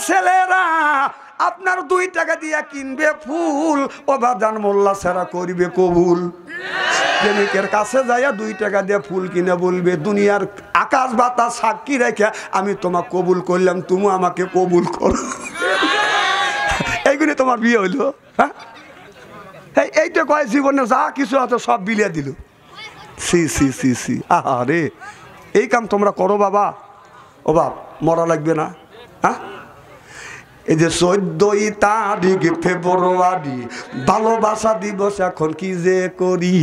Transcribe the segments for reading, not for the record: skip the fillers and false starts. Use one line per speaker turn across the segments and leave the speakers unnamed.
ছেলেরা আপনার 2 টাকা দিয়া কিনবে ফুল, ও বাজান মোল্লা ছাড়া করবে কবুল। প্রেমিকের কাছে যাইয়া 2 টাকা দিয়ে ফুল কিনে বলবে, দুনিয়ার আকাশ বাতাস সাক্ষী রেখে আমি তোমাকে কবুল করলাম, তুমি আমাকে কবুল করো। এইগুলি তোমার বিয়ে হইল? হ্যাঁ, এইটা কয় জীবনে যা কিছু আছে সব বিলিয়ে দিল। সি সি সি সি, আহা রে, এই কাম তোমরা করো বাবা। ও বাপ, মরা লাগবে না? হ্যাঁ, এই যে 14 তারিখ ফেব্রুয়ারি ভালোবাসা দিবস, এখন কি যে করি।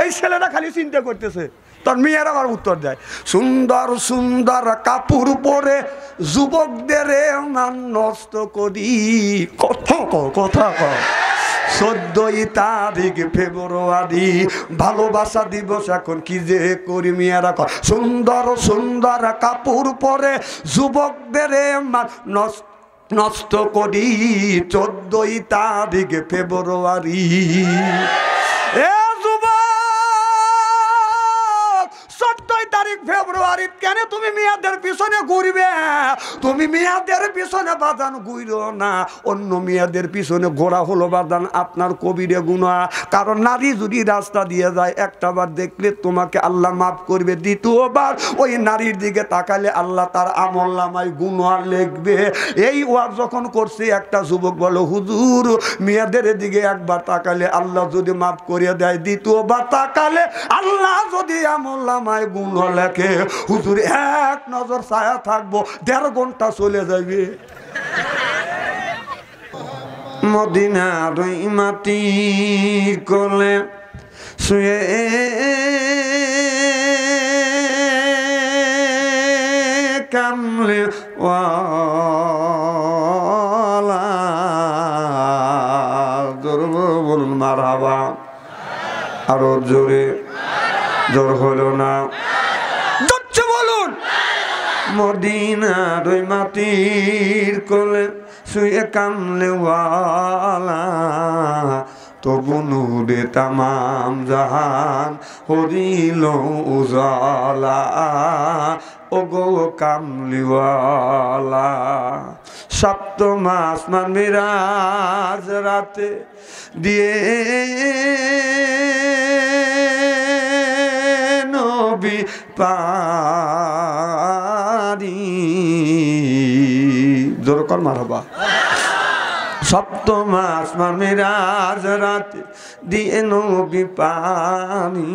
এই ছেলেরা খালি চিন্তা করতেছে, তোর মেয়েরা আবার উত্তর দেয়, সুন্দর সুন্দর কাপড় পরে যুবকদের মান নষ্ট করি। কথা কও, কথা কও। 14 তারিখ ফেব্রুয়ারি ভালোবাসা দিবস, এখন কি যে করি। মেয়েরা কয়, সুন্দর সুন্দর কাপড় পরে যুবকদের মান নষ্ট করি। 14 তারিখ ফেব্রুয়ারি। এ যুবক, 14 তারিখ ফেব্রুয়ারি কেন তুমি মেয়েদের পিছনে ঘুরবে? তুমি মেয়েদের পিছনে বাদান ঘুরো না, অন্য মেয়েদের পিছনে ঘোরা হলো বাদান আপনার কবিরে গুনাহ। কারণ নারী যদি রাস্তা দিয়ে যায়, একটা বার দেখলে তোমাকে আল্লাহ মাফ করবে, দ্বিতীয়বার ওই নারীর দিকে তাকালে আল্লাহ তার আমলনামায় গুনাহ লিখবে। এই ওয়াজ যখন করছে, একটা যুবক বলো, হুজুর মেয়েদের দিকে একবার তাকালে আল্লাহ যদি মাফ করে দেয়, দ্বিতীয়বার তাকালে আল্লাহ যদি আমলনামায় গুনাহ লেখে, হুজুর এক নজর ছায়া থাকবো, 1.5 ঘন্টা চলে যাবে। মদিনার ওই মাটির কোলে শুয়ে কামলে ওয়ালা, জোরে বলুন মারহাবা। আরো জোরে, জোর হলো না, জোরে বলুন। মদিনার ওই মাটির কোলে শুয়ে কামলে ওয়ালা, তবু নূরে তামাম জাহান হরিল উজালা। ও গো কামলিওয়ালা, সপ্তম আসমান মিরাজ রাতে দিয়ে নবী পারি। জোর কর মারহাবা। সপ্তম আসমান মিরাজ রাতে দিয়ে নবী পানি,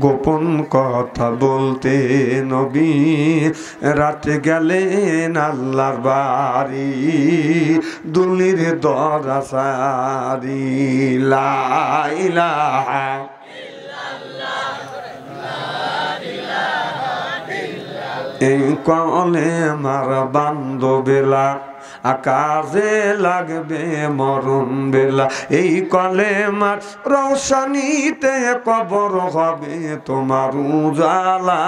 গোপন কথা বলতে নবী রাতে গেলেন আল্লাহর বাড়ি, দুলির দরা সারি। লা ইলাহা এই কলে মার বান্ধবেলা, আকাশে লাগবে মরণ বেলা। এই কলে মার রৌশনীতে কবর হবে তোমার উজালা।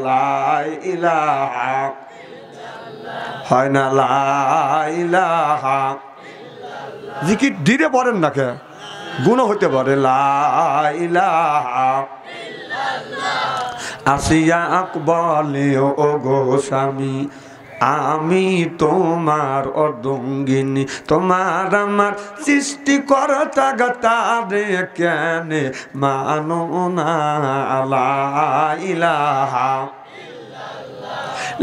লা ইলাহা, হয় না লা ইলাহা। জিকির ধীরে পড়েন না, কে গুনাহ হতে পারে। লা ইলাহা। আসিয়া আকবলে ও গো স্বামী, আমি তোমার অর্ধঙ্গিনী, তোমার আমার সৃষ্টিকর্তা তারে কেন মানো না। লা ইলাহা,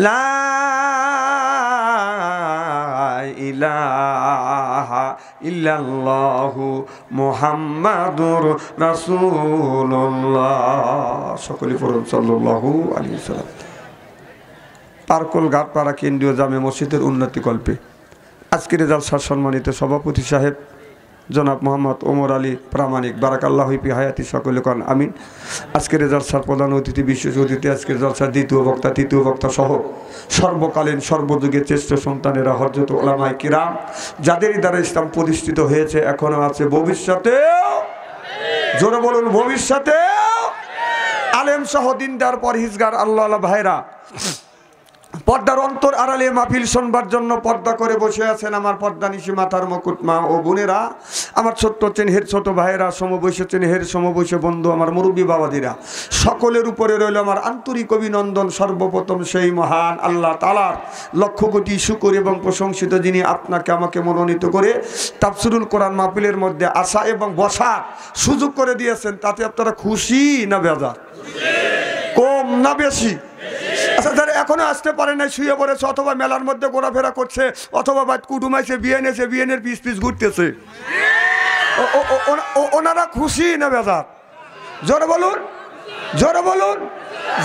লা ইলাহা ইল্লাল্লাহু মুহাম্মাদুর রাসূলুল্লাহ। সকলে পড়ুন সাল্লাল্লাহু আলাইহি ওয়াসাল্লাম। পার্কল ঘাটপাড়া কেন্দ্রীয় জামে মসজিদের উন্নতি কল্পে আজকের জালসার সম্মানিত সভাপতি সাহেব জনাব মোহাম্মদ ওমর আলী প্রামাণিক, বারাকাল্লাহু ফি হায়াতি, সকলে কন আমিন। আজকের জালসার প্রধান অতিথি, বিশেষ অতিথি, আজকের জালসার দ্বিতীয় বক্তা, তৃতীয় বক্তা সহ সর্বকালীন সর্বযুগের শ্রেষ্ঠ সন্তানেরা, হযরত উলামায়ে কিরাম, যাদের দ্বারা ইসলাম প্রতিষ্ঠিত হয়েছে, এখনো আছে, ভবিষ্যতে, জোরে বলুন ভবিষ্যতে, আলেম সহ দিনদার পরহেজগার আল্লাহ ভাইরা, পর্দার অন্তর আড়ালে মাহফিল শুনবার জন্য পর্দা করে বসে আছেন আমার পর্দা নিশি মাথার মুকুট মা ও বোনেরা। আমার ছোট্ট চেনহের ছোট ভাইয়েরা, সমবয়সী চেনহের সমবয়সী বন্ধু, আমার মুরব্বী বাবাদিরা, সকলের উপরে রইল আমার আন্তরিক অভিনন্দন। সর্বপ্রথম সেই মহান আল্লাহ তাআলার লক্ষ কোটি শুকর এবং প্রশংসিত, যিনি আপনাকে আমাকে মনোনীত করে তাফসীরুল কোরআন মাহফিলের মধ্যে আসা এবং বসার সুযোগ করে দিয়েছেন। তাতে আপনারা খুশি না বেজার? কম না বেশি? আচ্ছা, যারা এখনো আসতে পারে নাই, শুয়ে পড়েছে অথবা মেলার মধ্যে ঘোরাফেরা করছে অথবা বাদ কুটুম আছে, বিয়ে এনেছে, বিয়েনের পিস পিস ঘুরতেছে, ওনারা খুশি না বেজার? জোরে বলুন, জোরে বলুন।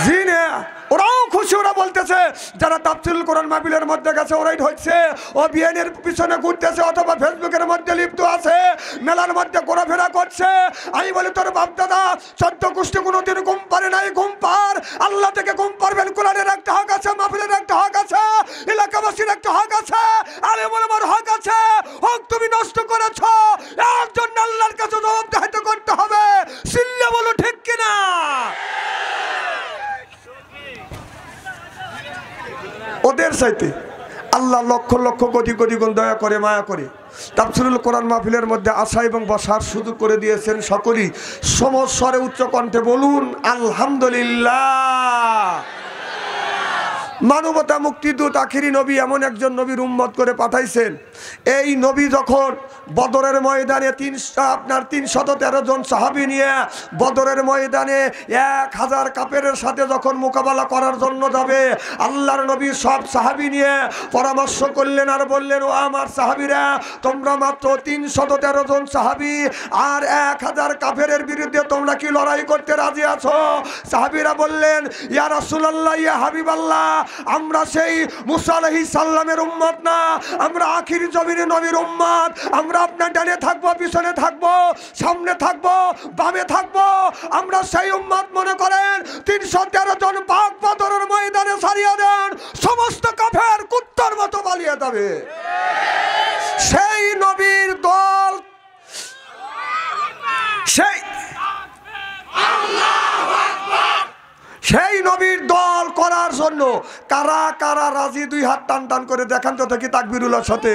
জি না, ওরাও খুশি। ওরা বলতেছে যারা তাফসীরুল কোরআন মাহফিলের মধ্যে গেছে ওরাই হচ্ছে, ও বিয়েনের পিছনে ঘুরতেছে অথবা ফেসবুকের মধ্যে লিপ্ত আছে, মেলার মধ্যে ঘোরাফেরা করছে। আমি বলি তোর বাপ দাদা 14 গোষ্ঠী কোনোদিন ঘুম পারে নাই, ঘুম পার। আল্লাহ থেকে ঘুম পারবেন, কোরআনের একটা হক আছে, মাহফিলের একটা হক আছে, এলাকাবাসীর একটা হক আছে, আরে আমার হক আছে। হক তুমি নষ্ট করেছ, এর জন্য আল্লাহর কাছে জবাবদিহি করতে হবে। সিল্লে বলো ঠিক কিনা? ওদের চাইতে আল্লাহ লক্ষ লক্ষ কোটি কোটি গুণ দয়া করে, মায়া করে তাফসীরুল কোরআন মাহফিলের মধ্যে আসা এবং বসার সুযোগ করে দিয়েছেন। সকলেই সমস্বরে উচ্চ কণ্ঠে বলুন আলহামদুলিল্লাহ। মানবতা মুক্তিদূত আখিরি নবী এমন একজন নবীর উম্মত করে পাঠাইছেন। এই নবী যখন বদরের ময়দানে 313 জন সাহাবী নিয়ে বদরের ময়দানে 1000 কাফেরের সাথে যখন মোকাবেলা করার জন্য যাবে, আল্লাহর নবী সব সাহাবী নিয়ে পরামর্শ করলেন আর বললেন, ও আমার সাহাবীরা, তোমরা মাত্র 313 জন সাহাবী আর 1000 কাফেরের বিরুদ্ধে তোমরা কি লড়াই করতে রাজি আছো? সাহাবীরা বললেন, ইয়া রাসূলুল্লাহ, ইয়া হাবিবাল্লাহ, আমরা সেই মুসা আলাইহিস সালামের উম্মত না, আমরা আখির জমিনে নবীর উম্মত। আমরা আপনার ডানে থাকবো, পিছনে থাকবো, সামনে থাকবো, বামে থাকবো। আমরা সেই উম্মত মনে করেন 313 জন পাক বদরের ময়দানে ছাড়িয়ে দেন, সমস্ত কাফের কুত্তার মতো পালিয়ে যাবে। সেই নবীর দল, সেই নবীর দল করার জন্য কারা কারা রাজি? 2 হাত টান টান করে দেখান তো দেখি তাকবীরুল্লাহর সাথে।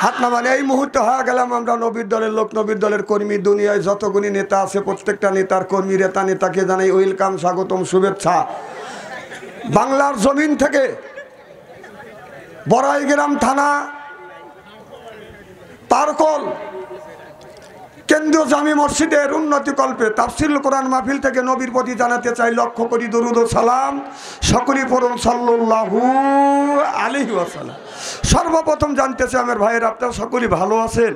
হাত না মানে এই মুহূর্তে হয়ে গেলাম আমরা নবীর দলের লোক, নবীর দলের কর্মী। দুনিয়ায় যতগুলি নেতা আছে প্রত্যেকটা নেতার কর্মী, নেতাকে জানাই ওয়েলকাম, স্বাগতম, শুভেচ্ছা। বাংলার জমিন থেকে বড়াইগ্রাম থানা তারকল কেন্দ্রীয় জামি মসজিদের উন্নতি কল্পে তাফসীরুল কোরআন মাহফিল থেকে নবীর প্রতি জানাতে চাই লক্ষ কোটি দরুদ ও সালাম। সকলেই পড়ুন সাল্লাল্লাহু আলাইহি ওয়াসাল্লাম। সর্বপ্রথম জানতে চাই আমার ভাইয়ের, আপনারা সকলেই ভালো আছেন?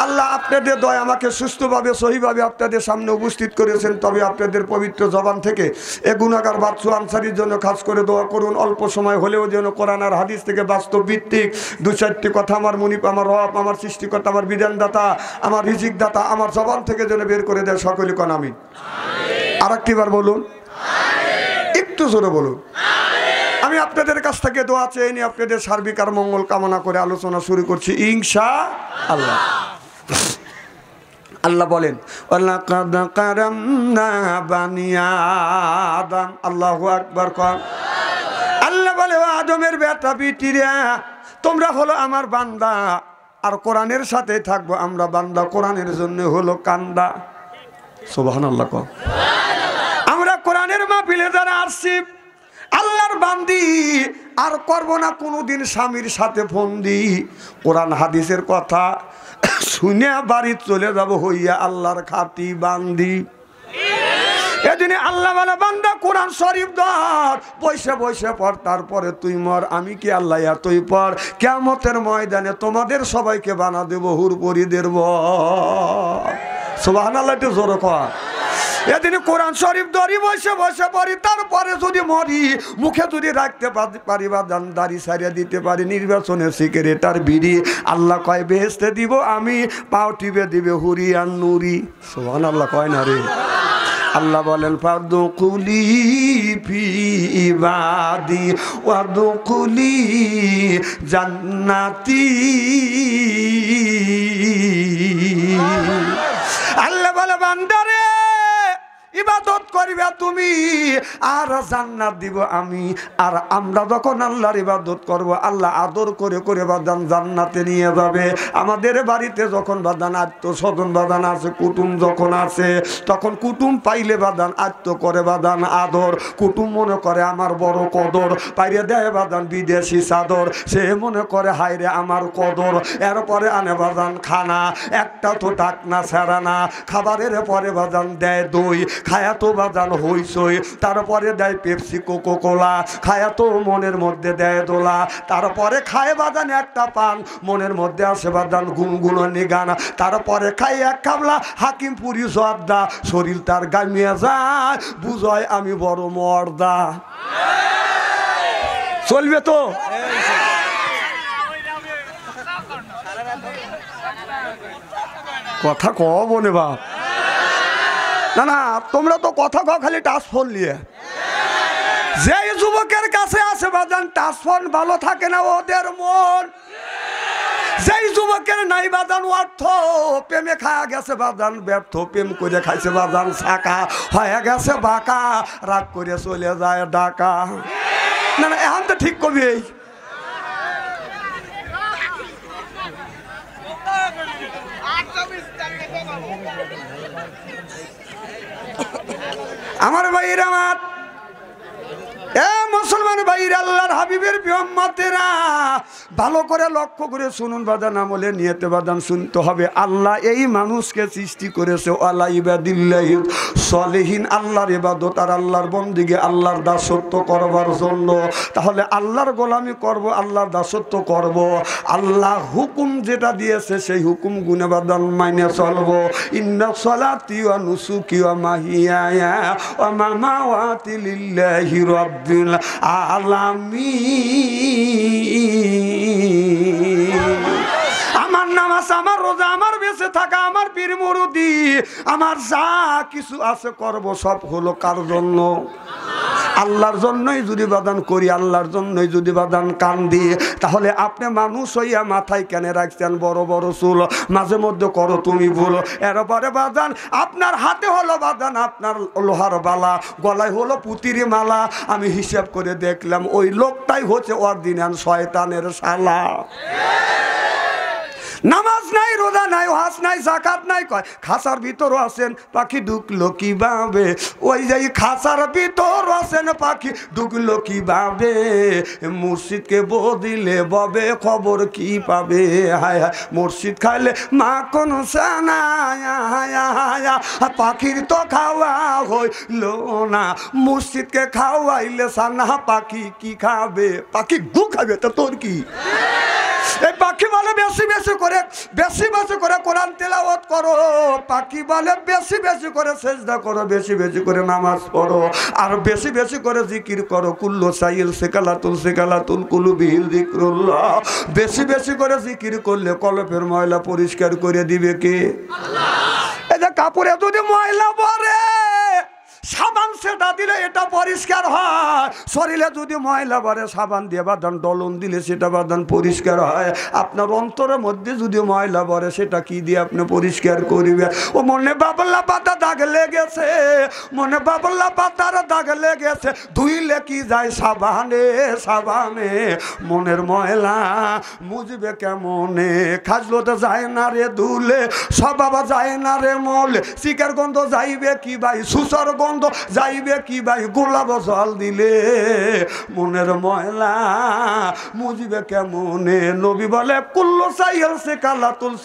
আল্লাহ আপনাদের দয়া আমাকে সুস্থভাবে সহিভাবে আপনাদের সামনে উপস্থিত করেছেন। তবে আপনাদের পবিত্র জবান থেকে এ গুনাহগার বাদশা আনসারীর জন্য খাস করে দোয়া করুন, অল্প সময় হলেও যেন কোরআন আর হাদিস থেকে বাস্তব ভিত্তিক 2-4টি কথা আমার মুনিব, আমার রব, আমার সৃষ্টিকর্তা, আমার বিধানদাতা, আমার রিজিকদাতা আমার জবান থেকে যেন বের করে দেয়। সকলে কোন আমিন। আর একটিবার বলুন, একটু জোরে বলুন। আমি আপনাদের কাছ থেকে দোয়া চেয়ে নিয়ে আপনাদের সার্বিক আর মঙ্গল কামনা করে আলোচনা শুরু করছি ইনশাআল্লাহ। আল্লাহ বলেন, ওয়ালাকাদ কারামনা বানি আদম। আল্লাহু আকবার। আল্লাহ বলে, ও আদমের বেটা বিটিরা, তোমরা হলো আমার বান্দা আর কোরআনের সাথে থাকবো আমরা বান্দা। কোরআনের জন্য হলো কান্দা। সুবহানাল্লাহ। আমরা কোরআনের মাহফিলে যারা আসছি আল্লাহর বান্দি, আর করব না কোনোদিন স্বামীর সাথে ফন্দি। কোরআন হাদিসের কথা শুনে বাড়ি চলে যাব হইয়া আল্লাহর খাতি বান্দি। এদিনে আল্লাহ বলে, বান্দা কোরআন শরীফ ধর, বসে বসে পড়, তারপরে তুই মর। আমি কি আল্লাহ তুই পড়, কিয়ামতের ময়দানে তোমাদের সবাইকে বানা দেব হুরপরিদের বর। সুবহানাল্লাহ। একটু জোরে কর। এদিন কোরআন শরীফ ধরি, বসে বসে পড়ি, তারপরে যদি মরি, মুখে যদি রাখতে পারি বা দাড়ি সারিয়ে দিতে পারি, নির্বাচনের সিগারেট আর বিড়ি, আল্লাহ কয় বেহেশতে দিব আমি, পাও টিপে দিবে হুরি আর নুরি। সুবহানাল্লাহ কয় না রে? আল্লাহ বলেন ফাদখুলি ফি ইবাদি ওয়াদখুলি জান্নাতি। আল্লাহ বলে বান্দারে ইবাদত করিবা তুমি আর জান্নাত দিব আমি। আর আমরা যখন আল্লাহর ইবাদত করব আল্লাহ আদর করে করে বাদান জান্নাতে নিয়ে যাবে। আমাদের বাড়িতে যখন বাদান আত্মস্বজন বাদান আছে, কুটুম যখন আছে, তখন কুটুম পাইলে বাদান আত্ম করে বাদান আদর। কুটুম মনে করে আমার বড় কদর, পাইরে দেয় বাদান বিদেশি চাদর। সে মনে করে হাইরে আমার কদর। এরপরে আনে বাদান খানা, একটা তো টাকনা ছাড়া না। খাবারের পরে বাদান দেয় দই, খায়া তো বাদান হইসই। তারপরে দেয় পেপসি কোকো কোলা, খায়া তো মনের মধ্যে দেয় দোলা। তারপরে খায় বাদান একটা পান, মনের মধ্যে আসে বাদান গুনগুনি গান। তারপরে খাই এক কামলা হাকিমপুরি জর্দা, শরীর তার গামিয়ে যায়, বুঝয় আমি বড় মর্দা। চলবে তো? কথা কও বনে বাপ। না না, তোমরা তো কথা কও খালি টাচফোন নিয়ে। যে যুবকের কাছে আছে বাদান টাচফোন, ভালো থাকে না ওদের মন। যেই যুবকের নাই বাদান অর্থ, প্রেমে খায়া গেছে বাদান ব্যর্থ, প্রেম করে খাইছে বাদান ছাকা, হয়ে গেছে বাঁকা, রাগ করে চলে যায় ডাকা। না না, এখন তো ঠিক কবি। আমার ভাইরা, আমার মুসলমান ভাইরা, আল্লাহর হাবিবের উম্মতেরা, ভালো করে লক্ষ্য করে শুনুন বাদান, আমলে নিয়তে বাদান শুনতে হবে। আল্লাহ এই মানুষকে সৃষ্টি করেছে আলা ইবাদিল্লাহি সলিহিন, আল্লাহর ইবাদত আর আল্লাহর বন্দেগী, আল্লাহর দাসত্ব করবার জন্য। তাহলে আল্লাহর গোলামি করব, আল্লাহর দাসত্ব করব, আল্লাহ হুকুম যেটা দিয়েছে সেই হুকুম গুনে বাদান মাইনে চলব। ইন্না সলাতি ওয়া নুসুকি ওয়া মাহিয়ায়া ওয়া মামাওয়াতি লিল্লাহি রাব্বিল আলামিন। আমার নামাজ, আমার রোজা, আমার বেঁচে থাকা, আমার পীর মুরিদি, আমার যা কিছু আছে করব সব হলো কার জন্য? আল্লাহর জন্যই যদি বাদান করি, আল্লাহর জন্যই যদি বাদান কান্দি, তাহলে আপনি মানুষ হইয়া মাথায় কেন রাখছেন বড় বড় চুল? মাঝে মধ্যে করো তুমি ভুল। এরপরে বাদান আপনার হাতে হলো বাদান আপনার লোহার বালা, গলায় হলো পুতির মালা। আমি হিসাব করে দেখলাম ওই লোকটাই হচ্ছে অরিজিনাল শয়তানের শালা। নামাজ নাই, রোজা নাই, হাজ নাই, যাকাত নাই, কয় খাসার ভিতর আছেন পাখি ঢুকলো কিভাবে? ওই যে খাসার ভিতর আছেন পাখি ঢুকলো কিভাবে? মুর্শিদকে বদিলে ববে খবর কি পাবে? হায় হায়, মুর্শিদ খাইলে মা কোন সানা, পাখির তো খাওয়া হইল না। মুর্শিদকে খাওয়াইলে সানা, পাখি কি খাবে? পাখি গু খাবে, তো তোর কি? এই পাখি বলে বেশি বেশি করে কোরআন তেলাওয়াত করো, পাখি বলে বেশি বেশি করে সেজদা করো, বেশি বেশি করে নামাজ পড়ো, আর বেশি বেশি করে জিকির করো। কুল্লু সাইল সেকালাতুল কুলুবিল যিকরুল্লাহ। বেশি বেশি করে জিকির করলে কলবের ময়লা পরিষ্কার করে দিবে কে? আল্লাহ। এই যে কাপড়ে যদি ময়লা পড়ে, সাবান সেটা দিলে এটা পরিষ্কার হয়। শরীরে যদি ময়লা পড়ে, সাবান দিয়ে বাদান ডলন দিলে সেটা বাদান পরিষ্কার হয়। আপনার অন্তরের মধ্যে যদি ময়লা পড়ে, সেটা কি দিয়ে আপনি পরিষ্কার করিবে? ও মনে বাবলা পাতা দাগ লেগেছে, মনে বাবলা পাতার দাগ লেগেছে, ধুইলে কি যায় সাবানে সাবানে? মনের ময়লা মুজবে কেমনে? খাজলো তো যায় না রে ধুলে, সবাবা যায় না রে মলে, শিকার গন্ধ যাইবে কি ভাই, সুসর গন্ধ যাইবে কি ভাই? গোলাপ জল দিলে মনের ময়লা মুজিবে কেমনে? নবী বলে কুল্লু সাইল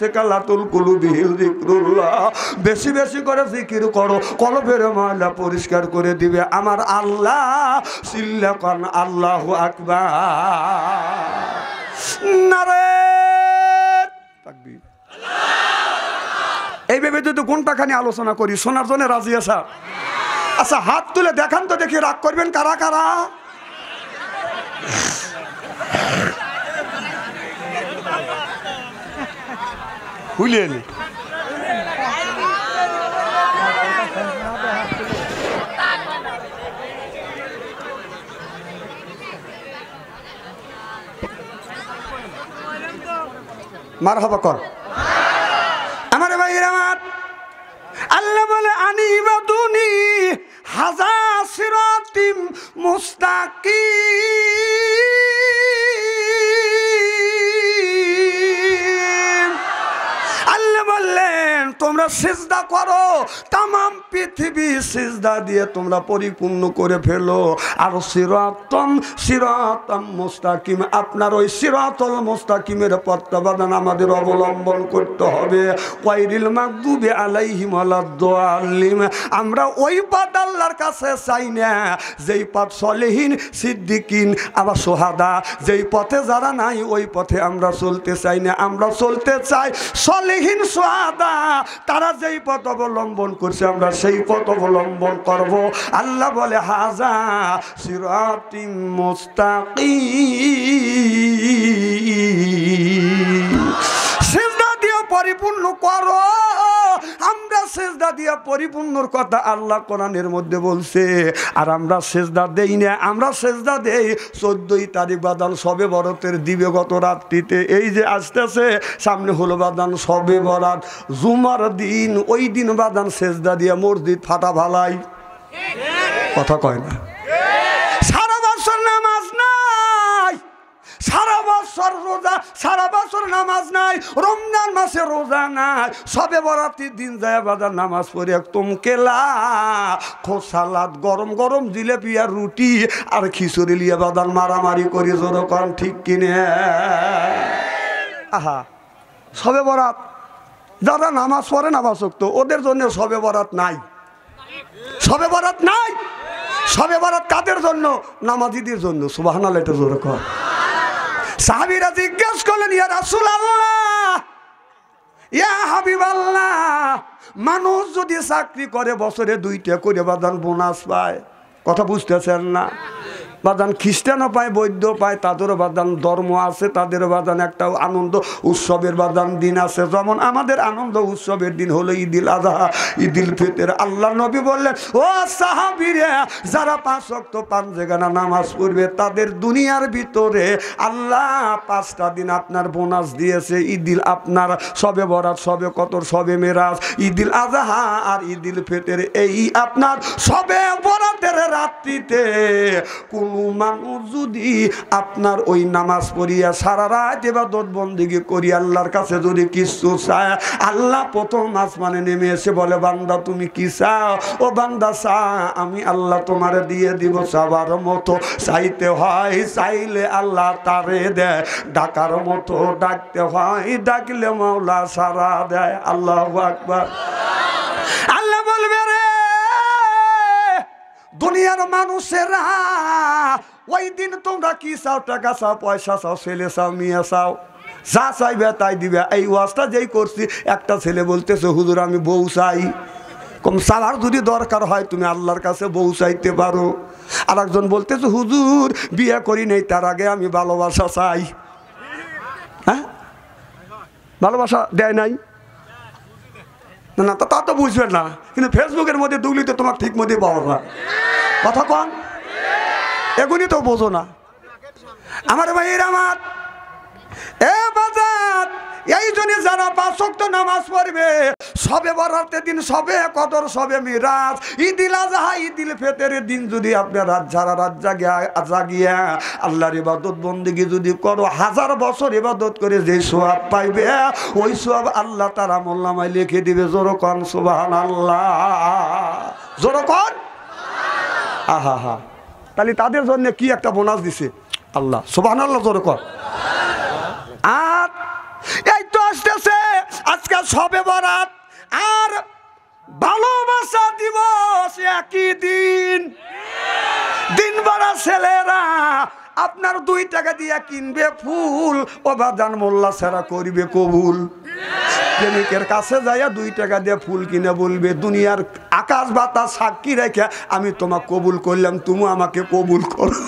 সেকালাতুল কুলুবিল যিকরুল্লাহ। বেশি বেশি করে জিকির করো, কলবের ময়লা পরিষ্কার করে দিবে আমার আল্লাহ। সিল্লা কান আল্লাহু আকবার, নারে তাকবীর। এই ভেবে যদি ঘন্টাখানি আলোচনা করি, শোনার জন্য রাজি আছা? আচ্ছা, হাত তুলে দেখান তো দেখি, রাগ করবেন কারা কারা? বুঝলেন? মারহাবা কর আমার ভাইয়ের আমার। আল্লাহ বলে আনিবাদুনি হাযা সিরাতিম মুস্তাকিম। আল্লাহ বললেন তোমরা সিজদা করো, তামাম পৃথিবী সিজদা দিয়ে তোমরা পরিপূর্ণ করে ফেলো। আর সিরাতাম মুস্তাকিম, আপনার ওই সিরাতুল মুস্তাকিমের পথবাদান আমাদের অবলম্বন করতে হবে। গায়রিল মাগদুবি আলাইহিম ওয়ালাদ-দাল্লিন, আমরা ওই পথ আল্লাহর কাছে চাই না যেই পথ সলিহিন সিদ্দিকিন আবার সোহাদা, যেই পথে যারা নাই ওই পথে আমরা চলতে চাই না। আমরা চলতে চাই সলিহিন সোহাদা, তারা যেই পথ অবলম্বন করছে আমরা সেই পথ অবলম্বন করব। আল্লাহ বলে হাযা সিরাতিম মুস্তাকিম, সিজদা দিয়ে পরিপূর্ণ করো। আমরা সিজদা দিয়ে পরিপূর্ণর কথা আল্লাহ কোরআনের মধ্যে বলছে, আর আমরা সিজদা দেই না। আমরা সিজদা দেই 14 তারিখ বাদান শবে বরাতের দিবাগত রাত্রিতে। এই যে আসতেছে সামনে হলো বাদান শবে বরাত, জুমার দিন। ওই দিন বাদান সিজদা দিয়ে মসজিদ ফাটা ফালাই, কথা কয় না। সারা বছর নামাজ নাই, সারা বছর রোজা, সারা বছর নামাজ নাই, রমজান মাসে রোজা নাই, সবে বরাতের দিন যায় বাজার নামাজ পড়ে একদম কেলা সালাদ, গরম গরম জিলেপি আর রুটি আর খিচুড়ি লিয়ে বাদান মারামারি করি। জোর করেন ঠিক কিনে? আহা, সবে বরাত যারা নামাজ পড়ে না বাসক্ত, ওদের জন্য সবে বরাত নাই, সবে বরাত নাই। সবে বরাত কাদের জন্য? নামাজিদের জন্য। সুবহানাল্লাহ, এটা জোর কর। সাহাবীরা জিজ্ঞেস করলেন, ইয়া রাসূলুল্লাহ, ইয়া হাবিবাল্লাহ, মানুষ যদি চাকরি করে বছরে 2টা করে বাদান বোনাস পায়, কথা বুঝতেছেন না? বাদান খ্রিস্টানও পায়, বৌদ্ধ পায়, তাদেরও বাদান ধর্ম আছে, তাদেরও বাদান একটা আনন্দ উৎসবের বাদান দিন আছে। যেমন আমাদের আনন্দ উৎসবের দিন হলো ঈদুল আযহা, ঈদুল ফিতর। আল্লাহ নবী বললেন, ও সাহাবীরা, যারা 5 ওয়াক্ত 5 জায়গানা নামাজ পড়বে তাদের দুনিয়ার ভিতরে আল্লাহ 5টা দিন আপনার বোনাস দিয়েছে। ঈদুল আপনার শবে বরাত, শবে কদর, শবে মেরাজ, ঈদুল আযহা আর ঈদুল ফিতর। এই আপনার শবে বরাতের রাত্রিতে কোন মানুষ যদি আপনার ওই নামাজ পড়িয়া সারা রাত ইবাদত বন্দেগী করি আল্লাহর কাছে যদি কিছু চায়, আল্লাহ প্রথম আসমানে নেমে এসে বলে, বান্দা তুমি কি চাও? ও বান্দা চা, আমি আল্লাহ তোমারে দিয়ে দিব। চাবার মতো চাইতে হয়, চাইলে আল্লাহ তারে দেয়। ডাকার মতো ডাকতে হয়, ডাকলে মাওলা সারা দেয়। আল্লাহু আকবার। আল্লাহ বলবে, রে দুনিয়ার মানুষেরা, ওই দিন তোমরা কি চাও? টাকা চাও, পয়সা চাও, ছেলে চাও, মেয়ে চাও, যা চাইবে তাই দিবে। এই ওয়াজটা যেই করছি, একটা ছেলে বলতেছে, হুজুর আমি বউ চাই। কম চাওয়ার যদি দরকার হয় তুমি আল্লাহর কাছে বউ চাইতে পারো। আর একজন বলতেছে, হুজুর বিয়ে করি নেই, তার আগে আমি ভালোবাসা চাই। হ্যাঁ, ভালোবাসা দেয় নাই না, তা তো বুঝবেন না। কিন্তু ফেসবুকের মধ্যে দুগলি তো তোমার ঠিক মধ্যে পাওয়া যায়। কথা কন, এগুলি তো বোঝো না আমার ভাইয়ের আমার। এ বাজার, এই জন্য যারা 5 ওয়াক্ত নামাজ পড়বে শবে বরাতের দিন, শবে কদর, শবে মিরাজ, ঈদুল আযহা, ঈদুল ফিতরের দিন যদি আপনি রাত যারা রাত জাগিয়া আল্লাহর ইবাদত বন্দেগী যদি করো, 1000 বছর ইবাদত করে যে সওয়াব পাইবে, ওই সওয়াব আল্লাহ তার আমলনামায় লিখে দিবে। জোরে কোন সুবহানাল্লাহ, জোরে কোন। আহা হা, তাহলে তাদের জন্য কি একটা বোনাস দিছে আল্লাহ। সুবহানাল্লাহ, জোরে কোন। আর এই তো আসতেছে আজকে শবে বরাত আর ভালোবাসা দিবস একই দিন। দিন বড়া ছেলেরা আপনার 2 টাকা দিয়ে কিনবে ফুল, ও বাদান মোল্লা ছাড়া করবে কবুল। প্রেমিকের কাছে যাইয়া 2 টাকা দিয়ে ফুল কিনে বলবে, দুনিয়ার আকাশ বাতাস সাক্ষী রেখে আমি তোমাকে কবুল করলাম, তুমি আমাকে কবুল করো।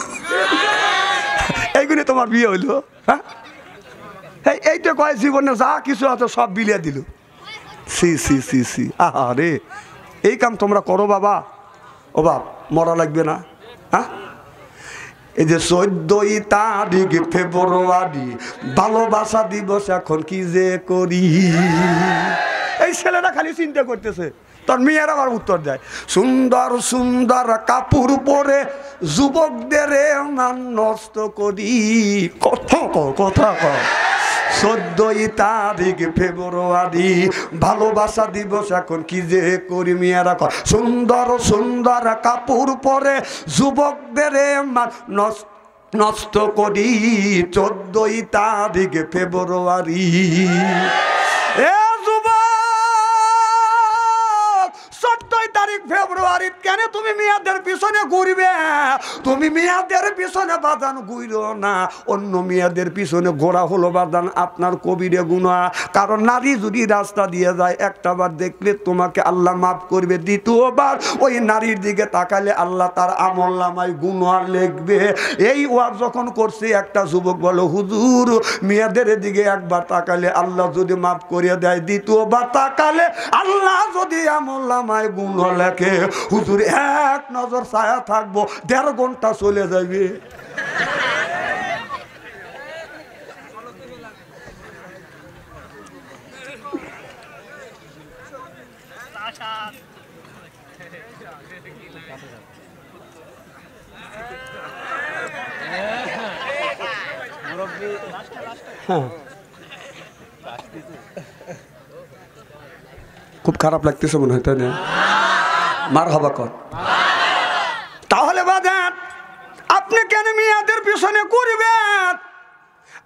এইগুলি তোমার বিয়ে হইলো? হ্যাঁ, এইটা কয় জীবনে যা কিছু আছে সব বিলিয়ে দিল। সি সি সি সি, আহা রে, এই কাম তোমরা করো বাবা। ও বাপ, মরা লাগবে না? হ্যাঁ, এই যে 14ই তারিখ ফেব্রুয়ারি ভালোবাসা দিবস, এখন কি যে করি। এই ছেলেটা খালি চিন্তা করতেছে, তোর মেয়ের আবার উত্তর দেয়, সুন্দর সুন্দর কাপড় পরে যুবকদের মান নষ্ট করি। কথা কথা 14ই তারিখ ফেব্রুয়ারি ভালোবাসা দিবস, এখন কি যে করি। মেয়েরা সুন্দর সুন্দর কাপড় পরে যুবকদের মান নষ্ট করি। 14ই তারিখ ফেব্রুয়ারি। এ যুবক, 14 তারিখ ফেব্রুয়ারি কেন তুমি মেয়েদের পিছনে ঘুরবে? তুমি মেয়েদের পিছনে বাদান ঘুরো না, অন্য মেয়েদের পিছনে ঘোরা হলো বাদান আপনার কবিরে গুনাহ। কারণ নারী যদি রাস্তা দিয়ে যায়, একটা বার দেখলে তোমাকে আল্লাহ মাফ করবে, দ্বিতীয়বার ওই নারীর দিকে তাকালে আল্লাহ তার আমলনামায় গুনাহ লিখবে। এই ওয়াজ যখন করছে, একটা যুবক বলো, হুজুর মেয়েদের দিকে একবার তাকালে আল্লাহ যদি মাফ করে দেয়, দ্বিতীয়বার তাকালে আল্লাহ যদি আমলনামায় গুনাহ লেখে, হুজুর এক নজর ছায়া থাকবো, 1.5 ঘন্টা চলে যাবে। খুব খারাপ লাগতেছে মনে হয়, তাই না? মার হবা কর। তাহলে বাজান, আপনি কেন মেয়েদের পিছনে ঘুরবেন?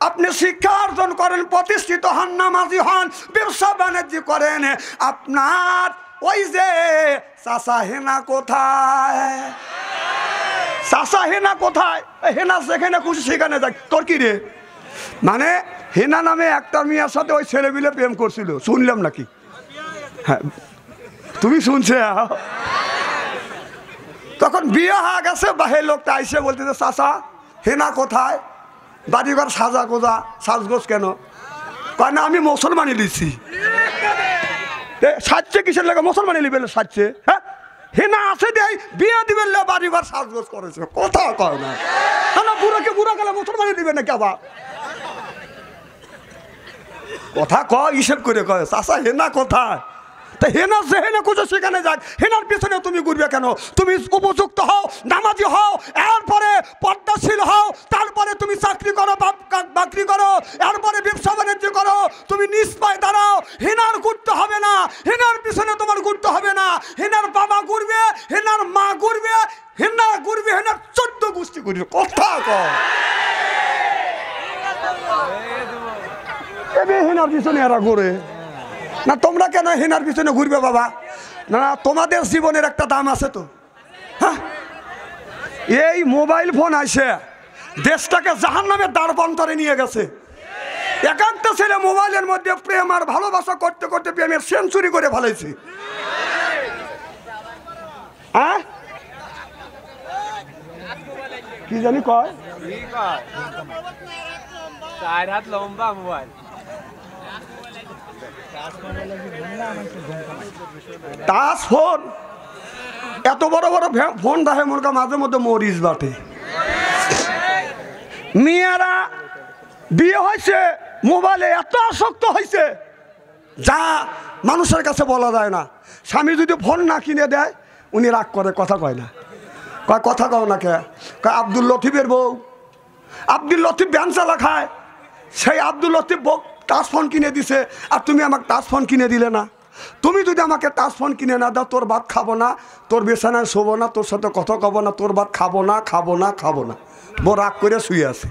আপনি শিক্ষা অর্জন করেন, প্রতিষ্ঠিত হন, নামাজি হন, ব্যবসা বাণিজ্য করেন। আপনার ওই যে চাচা হেনা কোথায়? চাচা হেনা কোথায়? হেনা যেখানে খুশি সেখানে যাক, তোর কি রে? মানে হেনা নামে একটা মেয়ের সাথে ওই ছেলে মিলে প্রেম করছিল, শুনলাম নাকি? হ্যাঁ, তুমি শুনছে? তখন বিয়ে হয়ে গেছে, বাহে লোকটা আইসে বলতেছে, চাচা হেনা কোথায়? বাড়িঘর সাজা গোজা সাজগোজ কেন? কয় না, আমি মুসলমানি লিখছি। সাজছে কিসের লাগে? মুসলমানি লিবেন সাজছে? হ্যাঁ, হেনা আছে দেয়, বিয়ে দিবেন, বাড়িঘর সাজগোজ করেছে। কথা কয় না, না বুড়াকে বুড়া গেলে মুসলমানি দিবেন নাকি? আবার কথা কয় হিসেব করে কয়, চাচা হেনা কোথায়? তা হেনা যে হেনা খুঁজো সেখানে যাক, হেনার পিছনে তুমি ঘুরবে কেন? তুমি উপযুক্ত হও, নামাজি হও, এরপরে পর্দাশীল হও, তারপরে তুমি চাকরি করো, বাকরি করো, এরপরে ব্যবসা বাণিজ্য করো, তুমি নিজ পায়ে দাঁড়াও। হেনার ঘুরতে হবে না, হেনার পিছনে তোমার ঘুরতে হবে না। হেনার বাবা ঘুরবে, হেনার মা ঘুরবে, হেনা ঘুরবে, হেনার 14 গোষ্ঠী ঘুরবে। কথা কয় হেনার পিছনে এরা ঘুরে না। তোমরা কেন হেনার পিছনে ঘুরবে বাবা? না, তোমাদের জীবনের একটা দাম আছে তো। হ্যাঁ, এই মোবাইল ফোন আইসে দেশটাকে জাহান্নামের দ্বারবন্তরে নিয়ে গেছে। একান্ত ছেলে মোবাইলের মধ্যে প্রেম আর ভালোবাসা করতে করতে প্রেমের সেঞ্চুরি করে ফেলেছে। হ্যাঁ, কি জানি কয়,
4 হাত লম্বা মোবাইল।
টাচ ফোন, এত বড় বড় ফোন দেখে মোরকা মাঝে মধ্যে মরিচ বাটে। মেয়েরা বিয়ে হয়েছে, মোবাইলে এত আসক্ত হয়েছে যা মানুষের কাছে বলা যায় না। স্বামী যদি ফোন না কিনে দেয়, উনি রাগ করে, কথা কয় না। কয় কথা কও না কে? কয় আব্দুল লতিফের বউ, আব্দুল লতিফ ভ্যান চালা খায়, সেই আব্দুল লতিফ বউ টাচ ফোন কিনে দিছে, আর তুমি আমাকে টাচ ফোন কিনে দিলে না। তুমি যদি আমাকে টাচ ফোন কিনে না দাও, তোর ভাত খাবো না, তোর বিছানায় শোবো না, তোর সাথে কথা কব না, তোর ভাত খাবো না, খাবো না, খাবো না। বউ রাগ করে শুয়ে আছে।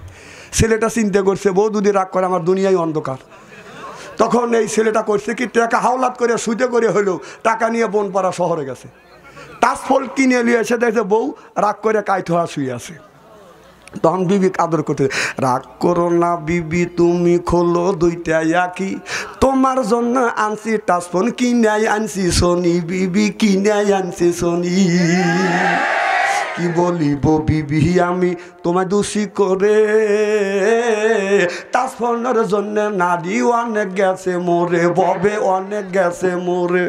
ছেলেটা চিন্তা করছে, বউ যদি রাগ করে আমার দুনিয়ায় অন্ধকার। তখন এই ছেলেটা করছে কি, টাকা হাওলাত করে সুদে করে হলেও টাকা নিয়ে বনপাড়া শহরে গেছে, টাচ ফোন কিনে নিয়ে এসে দেখছে বউ রাগ করে কাইট হওয়া শুয়ে আছে। তখন বিবি আদর করতে, রাগ করো না বিবি, তুমি খোলো দুইটা একই, তোমার জন্য আনছি টাচ ফোন, কিনে আনছি সোনি বিবি, কিনে আনছি সোনি। কি বলিব বিবি আমি তোমায় দোষী করে, টাচ ফোনের জন্য নারী অনেক গেছে মোরে, ববে অনেক গেছে মোরে।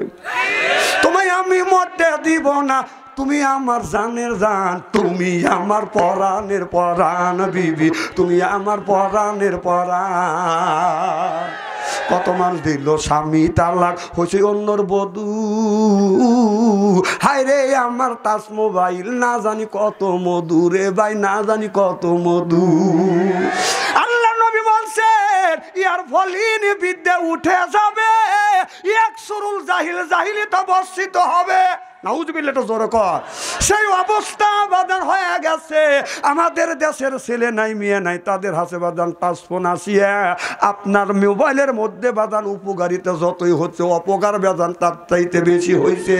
তোমায় আমি মরতে দিব না, তুমি আমার জানের জান, তুমি আমার পরাণের পরাণ বিবি, তুমি আমার পরাণের পরাণ। কত মানুষ দিল স্বামী তালাক, হয়েছে অন্যর বধূ। হায় রে আমার টাচ মোবাইল, না জানি কত মধু রে ভাই, না জানি কত মধু। আল্লাহ নবী বলছেন ইয়ার ফলিন বিদ্যা উঠে যাবে, এক সুরুল জাহিল জাহিলিতে বর্ষিত হবে। নাউজুবিল্লাহ, জোরে কর। সেই অবস্থা বাদান হয়ে গেছে। আমাদের দেশের ছেলে নাই মেয়ে নাই, তাদের হাতে বাদান টাচফোন আসিয়া আপনার মোবাইলের মধ্যে বাদান উপকারিতা যতই হচ্ছে, অপকার বাদান তার চাইতে বেশি হয়েছে।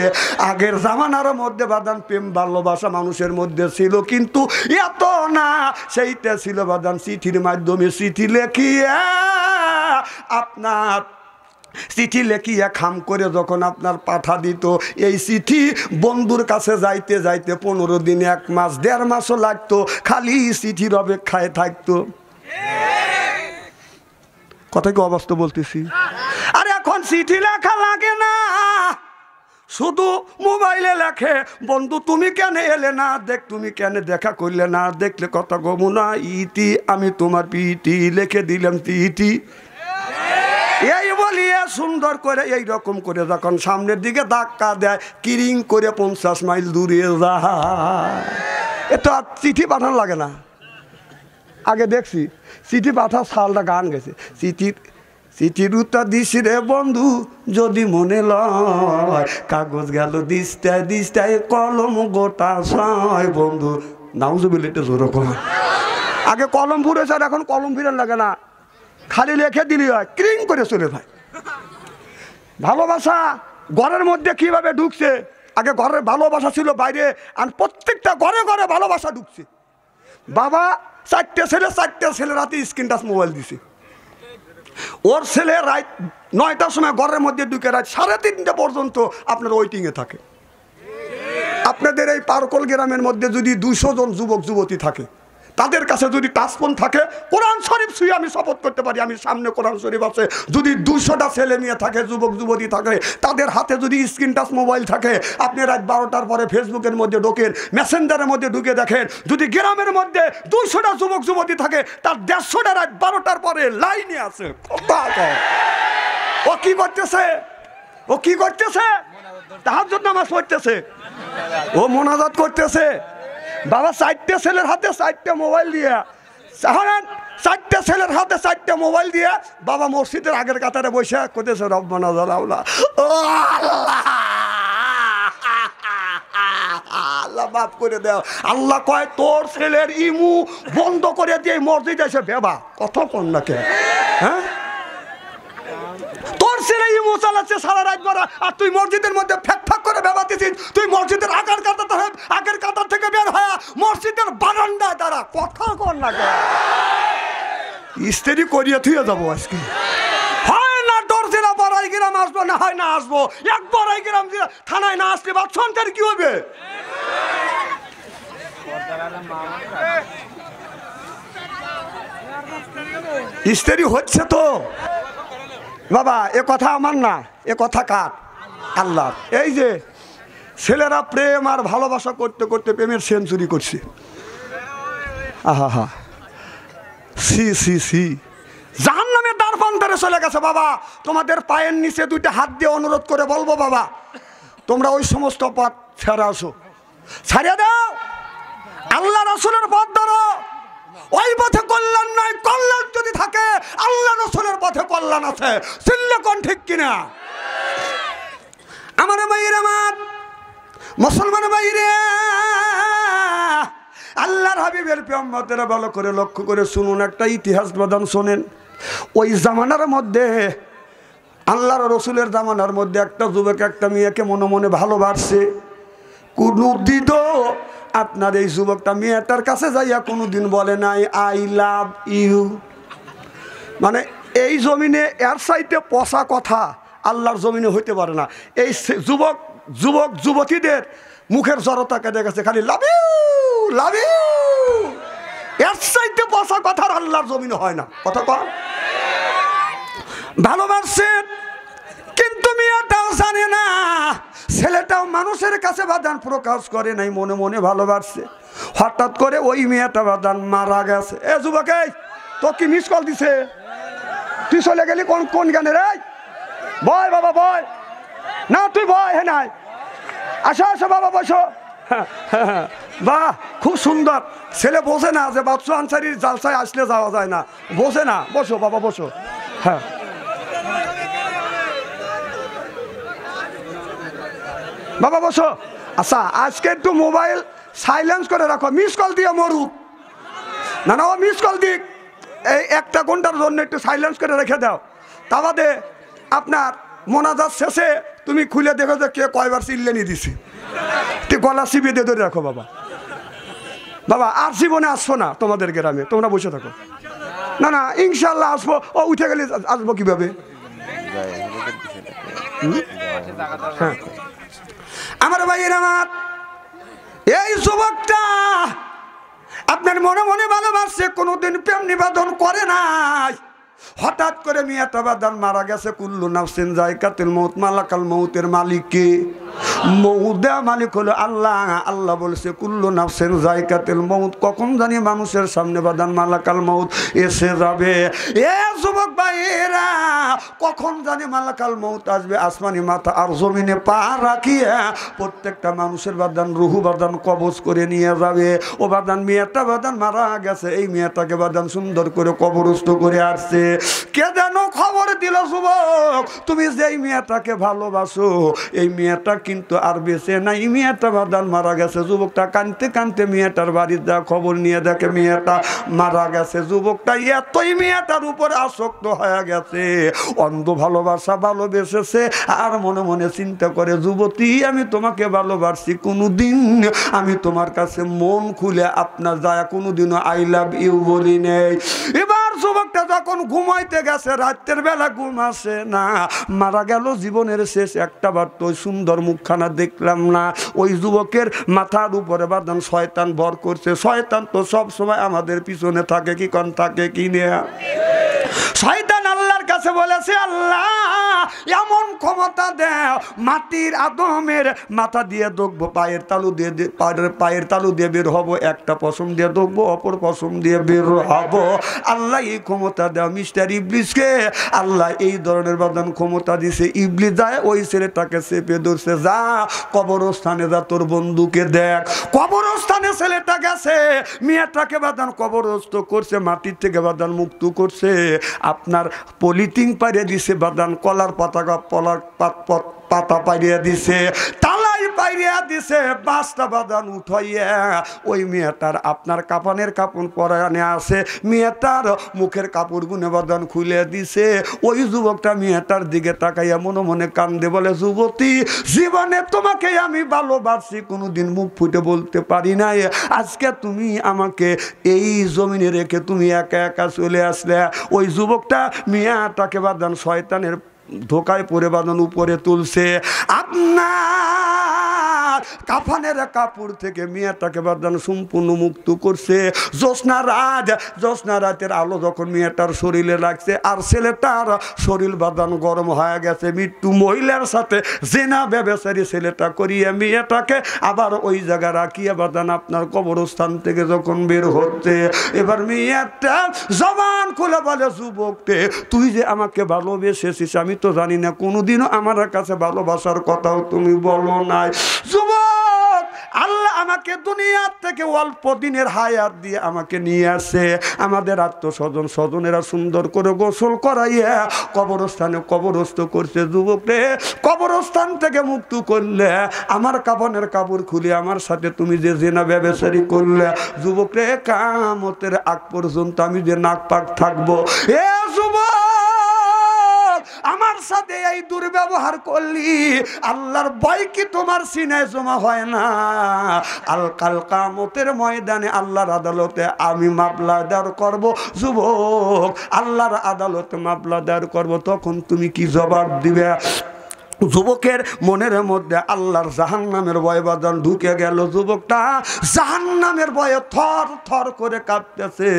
আগের জামানার মধ্যে বাদান প্রেম ভালোবাসা মানুষের মধ্যে ছিল, কিন্তু এত না। সেইটা ছিল বাদান চিঠির মাধ্যমে, চিঠি লেখিয়া আপনার চিঠি লেখিয়া খাম করে যখন আপনার পাঠা দিত, এই চিঠি বন্ধুর কাছে যাইতে যাইতে 15 দিন, 1 মাস, 1.5 মাসও লাগতো, খালি চিঠির অপেক্ষায় থাকতো। কথা কি অবস্থা বলতেছি? আর এখন চিঠি লেখা লাগে না, শুধু মোবাইলে লেখে, বন্ধু তুমি কেন এলে না, দেখ তুমি কেন দেখা করলে না, দেখলে কথা গমু না, ইতি আমি তোমার পিটি লিখে দিলাম চিঠি। এই বলিয়ে সুন্দর করে এই রকম করে যখন সামনের দিকে ধাক্কা দেয়, কিরিং করে 50 মাইল দূরে যায়। এটা আর চিঠি পাঠানো লাগে না। আগে দেখছি চিঠি পাঠা সালটা গান গেছে, চিঠির উত্তর দিস রে বন্ধু যদি মনে লয়, কাগজ গেল দিস্তায় দিস্তায় কলম গোটা ছয় বন্ধু। নাউজুবিল্লাহ, এটা জোরে কর। আগে কলম ফুরেছে, আর এখন কলম ফিরান লাগে না, খালি লেখে দিলি হয়, ক্রিং করে চলে যায়। ভালোবাসা ঘরের মধ্যে কিভাবে ঢুকছে? আগে ঘরের ভালোবাসা ছিল বাইরে, আর প্রত্যেকটা ঘরে ঘরে ভালোবাসা ঢুকছে। বাবা 4টে ছেলে রাতে স্ক্রিন টাচ মোবাইল দিছে। ওর ছেলে রাত 9টার সময় ঘরের মধ্যে ঢুকে রাত 3:30 পর্যন্ত আপনার ওয়েটিংয়ে থাকে। আপনাদের এই পারকল গ্রামের মধ্যে যদি 200 জন যুবক যুবতী থাকে, তাদের কাছে যদি টাচফোন থাকে, কোরআন শরীফ ছুঁয়ে আমি শপথ করতে পারি, আমি সামনে কোরআন শরীফ আছে, যদি 200টা ছেলে মেয়ে থাকে, যুবক যুবতী থাকে, তাদের হাতে যদি স্ক্রিন টাচ মোবাইল থাকে, আপনি রাত 12টার পরে ফেসবুকের মধ্যে ঢোকেন, মেসেঞ্জারের মধ্যে ঢুকে দেখেন, যদি গ্রামের মধ্যে 200টা যুবক যুবতী থাকে, তার 150টা রাত 12টার পরে লাইনে আছে। ও কি করতেছে? ও কি করতেছে? তাহাজ্জুদ নামাজ পড়তেছে, ও মোনাজাত করতেছে। বাবা 4টে ছেলের হাতে 4টে মোবাইল দিয়ে, 4টে ছেলের হাতে 4টে মোবাইল দিয়ে বাবা মসজিদের আগের কাতারে বসে করতেছে রব্বানা জালাউলা। ও আল্লাহ, আল্লাহ মাফ করে দাও। আল্লাহ কয় তোর ছেলের ইমু বন্ধ করে দিয়ে মসজিদে এসে বেবা। কথা কোন না কে? হ্যাঁ, তোর ছেলে ইমু চালাচ্ছে সারা রাত ভরা, আর তুই মসজিদের মধ্যে ফ্যাক ফ্যাক করে বেবাতেছিস। তুই মসজিদের আগের কাতার থেকে বের হয় মসজিদের বারান্দায় দাঁড়া। কথা কর না কে? ইস্তেরি করিয়ে থুয়ে যাবো আজকে। হয় না তোর ছেলে বড়াই গ্রাম আসবো, না হয় না আসবো। এক বড়াই গ্রাম থানায় না আসলে বাদ সন্তান কি হবে? ইস্তেরি হচ্ছে তো বাবা, এ কথা আমার না, এ কথা কার? আল্লাহ। এই যে ছেলেরা প্রেম আর ভালোবাসা করতে করতে প্রেমের সেঞ্চুরি করছে। আহা হা, সি সি সি, জাহান্নামের দ্বার প্রান্তে চলে গেছে। বাবা তোমাদের পায়ের নিচে 2টা হাত দিয়ে অনুরোধ করে বলবো, বাবা তোমরা ওই সমস্ত পথ ছেড়ে আসো, ছাড়িয়ে দাও, আল্লাহ রাসূলের পথ ধরো। ওই পথে কল্যাণ নাই, কল্যাণ যদি থাকে আল্লাহ রাসূলের পথে কল্যাণ আছে। চিল্লে কোন ঠিক কিনা? আমার ভাইয়ের, আমার মুসলমান ভাইরে, আল্লাহর হাবিবের উম্মতেরা ভালো করে লক্ষ্য করে শুনুন, একটা ইতিহাস বাদান শোনেন। ওই জামানার মধ্যে, আল্লাহর রসুলের জামানার মধ্যে, একটা যুবক একটা মেয়েকে মনে মনে ভালোবাসছে। কোনদিন আপনার এই যুবকটা মেয়েটার কাছে যাইয়া কোনোদিন বলে নাই আই লাভ ইউ। মানে এই জমিনে এর চাইতে পচা কথা আল্লাহর জমিনে হইতে পারে না। এই যুবক যুবতীদের মুখের জড়তা কেটে গেছে, খালি লাভ ইউ লাভ ইউ। এর চাইতে পচা কথা আল্লাহর জমিনে হয় না। কথা কন, ভালোবাসছেন কিন্তু মেয়েটাও জানে না ছেলেটাও মানুষের কাছে বাদান প্রকাশ করে নাই, মনে মনে ভালোবাসছে। হঠাৎ করে ওই মেয়েটা বাদান মারা গেছে। এ যুবক, এই তো কি মিস কল দিছে? তুই চলে গেলি কোন কোন গানে রে? বয় বাবা বয় না, তুই বয়। হ্যাঁ নাই, আসো আসো বাবা বসো। বাহ, খুব সুন্দর। ছেলে বোঝে না যে বাদশা আনসারির জালসায় আসলে যাওয়া যায় না, বোঝে না। বসো বাবা বসো। হ্যাঁ বাবা বসো। আচ্ছা, আজকে একটু মোবাইল সাইলেন্স করে রাখো, মিস কল দিয়ে মরুক না। না, ও মিস কল দিক, এই 1 ঘন্টার জন্য একটু সাইলেন্স করে রেখে দাও। তা বাদে আপনার মোনাজাত শেষে তুমি খুলে দেখো যে কে কয়বার চিল্লেনি দিছে, তুই গলা চিবিয়ে দিয়ে ধরে রাখো বাবা। বাবা আর জীবনে আসবো না তোমাদের গ্রামে, তোমরা বসে থাকো। না না, ইনশাল্লাহ আসবো। ও উঠে গেলে আসবো কিভাবে? হ্যাঁ আমার ভাইয়ের আমার, এই যুবকটা আপনার মনে মনে ভালোবাসছে, কোনোদিন প্রেম নিবেদন করে নাই। হঠাৎ করে মেয়েটা বাদান মারা গেছে। কুল্লু নাফসিন যায়কাতুল মউত, মালাকাল মউতের মালিক কে? মউত দেওয়া মালিক হলো আল্লাহ। আল্লাহ বলছে কুল্লু নাফসিন যায়কাতুল মউত, কখন জানি মানুষের সামনে বাদান মালাকাল মউত এসে যাবে। এ যুবক ভাইয়েরা, কখন জানি মালাকাল মউত আসবে, আসমানি মাথা আর জমিনে পা রাখিয়া প্রত্যেকটা মানুষের বাদান রুহু বাদান কবজ করে নিয়ে যাবে। ও বাদান মেয়েটা বাদান মারা গেছে, এই মেয়েটাকে বাদান সুন্দর করে কবরস্থ করে আসছে। কে যেন খবর দিল, যুবক তুমি যেই মেয়েটাকে ভালোবাসো এই মেয়েটা কিন্তু আর বেঁচে নাই, মেয়েটা বাদান মারা গেছে। যুবকটা কানতে কানতে মেয়েটার বাড়ির যা খবর নিয়ে দেখে মেয়েটা মারা গেছে। যুবকটা এতই মেয়েটার উপর আসক্ত হয়ে গেছে, অন্ধ ভালোবাসা ভালোবেসেছে। আর মনে মনে চিন্তা করে, যুবতী আমি তোমাকে ভালোবাসি, কোনোদিন আমি তোমার কাছে মন খুলে আপনার যায় কোনোদিনও আই লাভ ইউ বলি নেই। এবার যুবকটা যখন ঘুমাইতে গেছে, রাতের বেলা ঘুম আসে না, মারা গেল জীবনের শেষ একটা বার তো সুন্দর মুখখানা দেখলাম না। ওই যুবকের মাথার উপরে বাদান শয়তান ভর করছে। শয়তান তো সব সময় আমাদের পিছনে থাকে, কি কোন থাকে কি নিয়ে? শয়তান আল্লাহর কাছে বলেছে, আল্লাহ এমন ক্ষমতা দেও মাটির আদমের মাথা দিয়ে দেখবো, পায়ের তালু দিয়ে পায়ের তালু দিয়ে বের হবো, একটা পশম দিয়ে দেখবো, অপর পশম দিয়ে বের হবো। আল্লাহ এই ক্ষমতা দেও মিস্টার ইবলিসকে। আল্লাহ এই ধরনের বাদান ক্ষমতা দিছে। ইবলিস যায় ওই ছেলেটাকে চেপে ধরছে, যা কবরস্থানে যা তোর বন্ধুকে দেখ। কবরস্থানে ছেলেটা গেছে, মেয়েটাকে বাদান কবরস্থ করছে, মাটির থেকে বাদান মুক্ত করছে। আপনার পলিথিন পাইরে দিছে বাদান, কলার পাতা পাতা পাইরিয়া দিছে, তালাই পাইরিয়া দিছে, বাসটা বাদান উঠাইয়া ওই মেয়েটার আপনার কাফনের কাপড় পরানে আছে, মেয়েটার মুখের কাপড় গুনে বাদান খুলে দিছে। ওই যুবকটা মেয়েটার দিকে তাকাইয়া মনে মনে কান্দে, বলে, যুবতী জীবনে তোমাকে আমি ভালোবাসি, কোনোদিন মুখ ফুটে বলতে পারি নাই। আজকে তুমি আমাকে এই জমিনে রেখে তুমি একা একা চলে আসলে। ওই যুবকটা মেয়েটাকে বাদান শয়তানের ধোকায় পরে বাদান উপরে তুলছে। আপনার কাফনের কাপড় থেকে মেয়েটাকে বাদান সম্পূর্ণ মুক্ত করছে। জ্যোৎস্না রাতের আলো যখন মেয়েটার শরীরে লাগছে, আর ছেলেটার শরীর বাদান গরম হয়ে গেছে, মৃত্যু মহিলার সাথে জেনা ব্যবসায়ী ছেলেটা করিয়ে মেয়েটাকে আবার ওই জায়গা রাখিয়ে বাদান আপনার কবরস্থান থেকে যখন বের হচ্ছে, এবার মেয়েটা জবান খুলে বলে, যুবককে তুই যে আমাকে ভালোবেসেছিস আমি তো জানি না, কোনোদিনও আমার কাছে ভালোবাসার কথাও তুমি বলো নাই। যুবক, আল্লাহ আমাকে দুনিয়ার থেকে অল্প দিনের হায়াত দিয়ে আমাকে নিয়ে আসে, আমাদের আত্মস্বজন স্বজনেরা সুন্দর করে গোসল করাইয়া কবরস্থানে কবরস্থ করছে। যুবকরে কবরস্থান থেকে মুক্ত করলে, আমার কাফনের কাপড় খুলে আমার সাথে তুমি যে জেনা ব্যবসায়ী করলে, যুবকরে কিয়ামতের আগ পর্যন্ত আমি যে নাক পাক থাকবো। এ যুবক, আমার সাথে এই দুর্ব্যবহার করলি, আল্লাহর ভয় কি তোমার সিনায় জমা হয় না? কাল কিয়ামতের ময়দানে আল্লাহর আদালতে আমি মামলা দায়ের করব। যুবক, আল্লাহর আদালতে মামলা দায়ের করব, তখন তুমি কি জবাব দিবে? যুবকের মনের মধ্যে আল্লাহর জাহান্নামের ভয় বাদান ঢুকে গেল। যুবকটা জাহান্নামের ভয়ে থর থর করে কাঁপতেছে।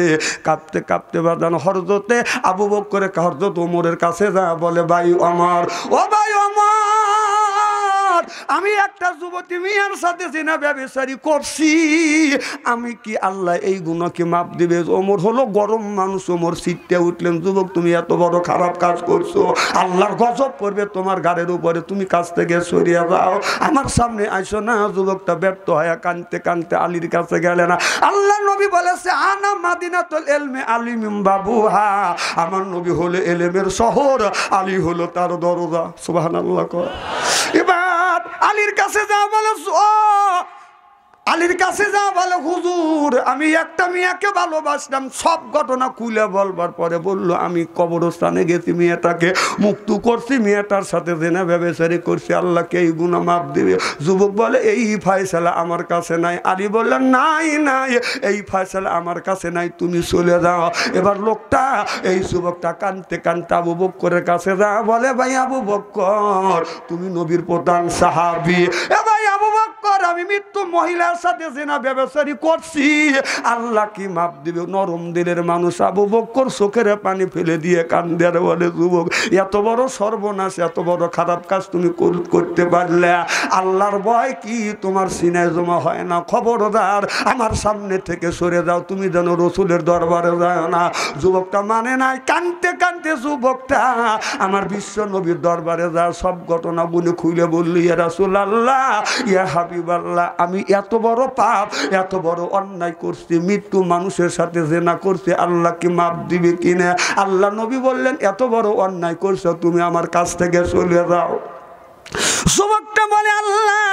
কাঁপতে কাঁপতে বাদান হযরতে আবু বকর হযরত ওমরের কাছে যা বলে, ভাই ওমর, ও ভাই ওমর, আমি একটা যুবতী মেয়ের সাথে জিনা ব্যভিচারী করছি, আমি কি আল্লাহ এই গুনাহকে মাপ দিবে? ওমর হলো গরম মানুষ, ওমর সিটতে উঠলেন, যুবক তুমি এত বড় খারাপ কাজ করছো, আল্লাহর গজব করবে তোমার গাড়ির উপরে, তুমি কাছ থেকে সরিয়ে যাও, আমার সামনে আইসো না। যুবকটা ব্যর্থ হয়ে কানতে কানতে আলীর কাছে গেলে না। আল্লাহ নবী বলেছে আনা মাদিনাতুল ইলমি আলিমিম বাবুহা, আমার নবী হলো এলেমের শহর, আলী হলো তার দরজা। সুবহানাল্লাহ। এবার আলীর কাছে যা বলে, আলীর কাছে যা বলে হুজুর আমি একটা মেয়েকে ভালোবাসলাম, সব ঘটনা খুলে বলবার পরে বলল আমি কবরস্থানে গেছি, মেয়েটাকে মুক্ত করছি, মেয়েটার সাথে জেনা ব্যভিচারী করছি, আল্লাহকে এই গুনাহ মাপ দিবে। যুবক বলে এই ফয়সালা আমার কাছে নাই। আলী বললেন নাই নাই, এই ফয়সালা আমার কাছে নাই, তুমি চলে যাও। এবার লোকটা, এই যুবকটা কানতে কানতে আবু বকরের কাছে যা বলে ভাই আবু বকর তুমি নবীর প্রধান সাহাবী, এ ভাই আবু বকর আমি মৃত্যু মহিলার সাথে জিনা ব্যভিচারী করছি, আল্লাহ কি মাপ দিবে? নরম দিলের মানুষ আবু বকর চোখের পানি ফেলে দিয়ে কান্দে আর বলে যুবক এত বড় সর্বনাশ, এত বড় খারাপ কাজ তুমি করতে পারলে, আল্লাহর ভয় কি তোমার সিনায় জমা হয় না? খবরদার আমার সামনে থেকে সরে যাও, তুমি যেন রসুলের দরবারে যাও না। যুবকটা মানে নাই, কানতে কানতে যুবকটা আমার বিশ্ব নবীর দরবারে যা সব ঘটনা বলে খুলে বললি ইয়া রাসূলুল্লাহ ইয়া হাবিবাল্লাহ, আমি এত বড় পাপ, এত বড় অন্যায় করছি, মৃত্যু মানুষের সাথে জেনা করছি, আল্লাহ কি মাপ দিবে কিনা? আল্লাহ নবী বললেন এত বড় অন্যায় করছো, তুমি আমার কাছ থেকে চলে যাও। যুবকটা বলে আল্লাহ,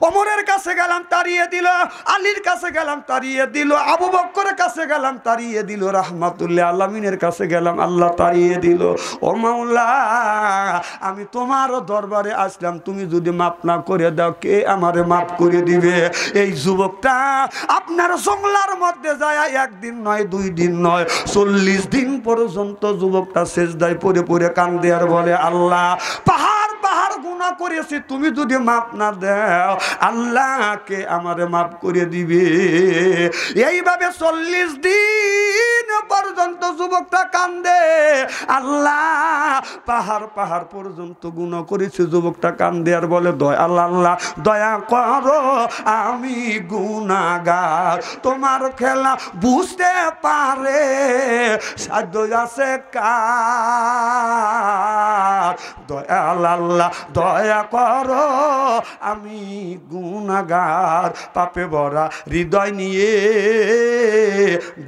ওমরের কাছে গেলাম তাড়িয়ে দিল, আলীর কাছে গেলাম তাড়িয়ে দিল, আবু বকরের কাছে গেলাম তাড়িয়ে দিল, রাহমাতুল্লাহ আলামিনের কাছে গেলাম আল্লাহ তাড়িয়ে দিল। ও মাওলা আমি তোমার দরবারে আসলাম, তুমি যদি মাপ না করে দাও কে আমারে মাপ করে দিবে? এই যুবকটা আপনার জঙ্গলার মধ্যে যায় একদিন নয়, 2 দিন নয়, 40 দিন পর্যন্ত যুবকটা সেজদায় পড়ে পড়ে কান্দে আর বলে আল্লাহ পাহাড় গুনাহ করেছি, তুমি যদি মাপ না দাও আল্লাহকে আমারে মাপ করে দিবে। এইভাবে 40 দিন পর্যন্ত যুবকটা কান্দে, আল্লাহ পাহাড় পাহাড় পর্যন্ত গুনাহ করেছে, যুবকটা কান্দে আর বলে আল্লাহ আল্লাহ দয়া করো আমি গুনাহগার, তোমার খেলা বুঝতে পারে সাধ্য আছে কার, দয়া আল্লাহ দয়া করো আমি গুনাহগার, পাপে ভরা হৃদয় নিয়ে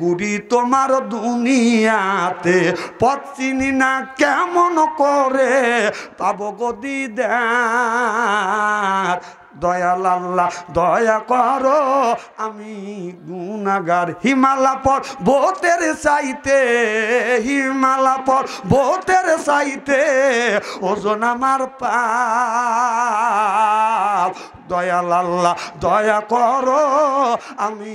গুড়ি তোমার দুনিয়াতে, পথ চিনি না কেমন করে পাবো গো দিদার, দয়াল আল্লাহ দয়া করো আমি গুনাহগার, হিমালয় পর্বতের চাইতে, হিমালয় পর্বতের চাইতে ওজন আমার পাপ, দয়াল আল্লাহ দয়া করো আমি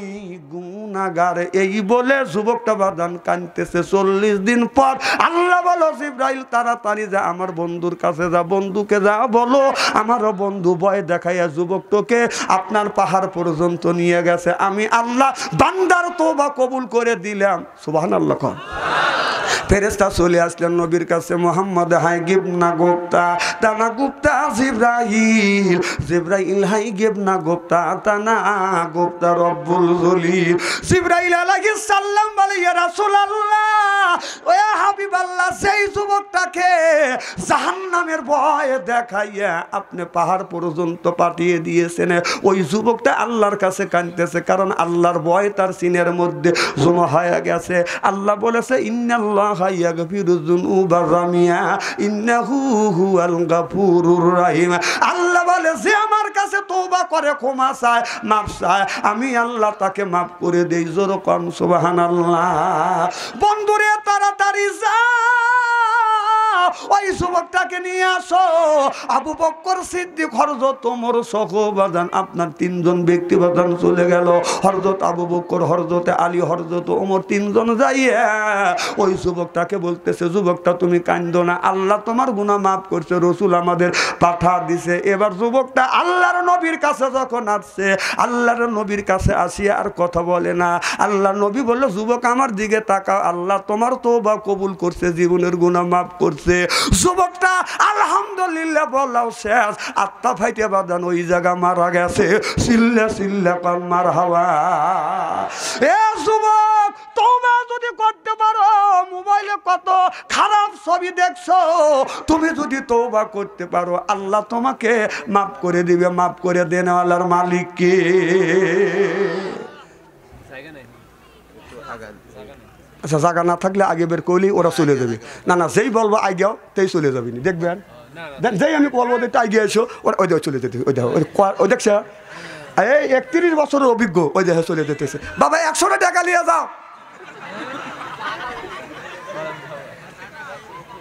গুনাহগার। এই বলে যুবকটা বাদান কাঁদতেছে। 40 দিন পর আল্লাহ বলো জিবরাইল তাড়াতাড়ি যা আমার বন্ধুর কাছে যা, বন্ধুকে যা বলো আমার বন্ধু ভয় দেখাইয়া যুবকটাকে আপনার পাহাড় পর্যন্ত নিয়ে গেছে, আমি আল্লাহ বান্দার তওবা কবুল করে দিলাম। সুবহানাল্লাহ। ফেরেশতা চলে আসলেন নবীর কাছে, মোহাম্মদ হাই গিবনা গুপ্তা তানা গুপ্তা জিবরাইল, জিবরাইল হাই গিবনা গুপ্তা তানা গুপ্তা রব্বুল জলিল। জিবরাইল আলাইহিস সালাম বলে ইয়া রাসূলুল্লাহ ও ইয়া হাবিবাল্লাহ, সেই যুবকটাকে জাহান্নামের ভয় দেখাইয়া আপনি পাহাড় পর্যন্ত পাঠিয়ে দিয়েছেন, ওই যুবকটা আল্লাহর কাছে কাঁদতেছে, কারণ আল্লাহর ভয় তার সিনের মধ্যে জমা হয়ে গেছে। আল্লাহ বলেছে ইন্নাল্লাহ ইয়াগফিরু যুনুবা জামিয়া ইন্নাহু হুয়াল গাফুরুর রহিম। আল্লাহ বলে যে আমার কাছে তওবা করে, ক্ষমা চায়, মাফ চায়, আমি আল্লাহ তাকে মাফ করে দেই। জোরে কোন সুবহানাল্লাহ। বন্ধুরে তাড়াতাড়ি যা ওই যুবকটাকে নিয়ে আসো। আবু বকর সিদ্দিক, হযরত ওমর সহ বাজান আপনার 3 জন ব্যক্তি বাজান চলে গেল। হযরত আবু বকর, হযরত আলী, হযরত ওমর 3 জন যাইয়া ওই যুবকটাকে বলতেছে যুবকটা তুমি কাঁদো না, আল্লাহ তোমার গুনাহ মাফ করছে, রাসূল আমাদের পাঠা দিছে। এবার যুবকটা আল্লাহর নবীর কাছে যখন আসছে, আল্লাহর নবীর কাছে আসিয়া আর কথা বলে না। আল্লাহ নবী বলল যুবক আমার দিকে তাকাও, আল্লাহ তোমার তওবা কবুল করছে, জীবনের গুনাহ মাফ করছে। যুবকটা আলহামদুলিল্লাহ বললাম শেষ, আত্মা ফাইতে বাদান ওই জায়গা মারা গেছে। চিল্লা চিল্লা কর মারহাবা। এ যুবক, তোমরা যদি করতে পারো, মোবাইলে কত খারাপ ছবি দেখছো, তুমি যদি তওবা করতে পারো, আল্লাহ তোমাকে মাফ করে দিবে। মাফ করে দেনওয়ালার মালিক কে? আচ্ছা, জায়গা না থাকলে আগে বের করলেই ওরা চলে যাবে। না না, যেই বলবো আগেও তেই চলে যাবি, দেখবেন। যেই আমি বলবো যে আগে এসো, ওরা ওই দেখো চলে যেতে। ওই দেখো, ওই দেখছে, এই 31 বছরের অভিজ্ঞ, ওই দেখে চলে যেতেছে। বাবা 100 টাকা নিয়ে যাও।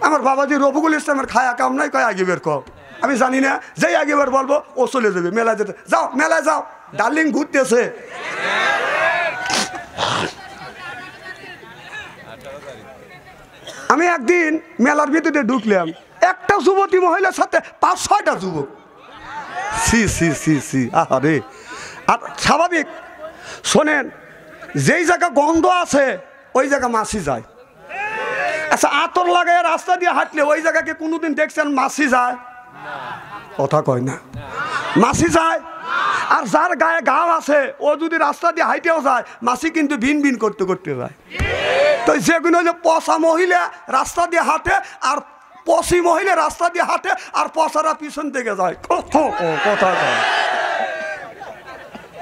আমার বাবাজি রফিকুল ইসলামের খায়া কাম নাই, কয় আগে বের কর। আমি জানি না, যেই আগে বের বলবো ও চলে যাবে। মেলায় যেতে যাও, মেলায় যাও, ডার্লিং ঘুরতেছে। আমি একদিন মেলার ভিতরে ঢুকলাম, একটা যুবতী মহিলার সাথে 5-6টা যুবক। সি সি সি সি, আরে। আর স্বাভাবিক, শোনেন, যেই জায়গা গন্ধ আছে ওই জায়গা মাছি যায়। আচ্ছা, আতর লাগায় রাস্তা দিয়ে হাঁটলে ওই জায়গাকে কোনোদিন দেখছেন মাছি যায়? কথা কয় না, মাছি যায়। আর যার গায়ে ঘাম আছে ও যদি রাস্তা দিয়ে হাইটেও যায়, মাছি কিন্তু ভিন ভিন করতে করতে যায়। তো যেগুলো হলো পচা মহিলা রাস্তা দিয়ে হাঁটে, আর পচি মহিলা রাস্তা দিয়ে হাঁটে, আর পচারা পিছন থেকে যায়। কথা কয়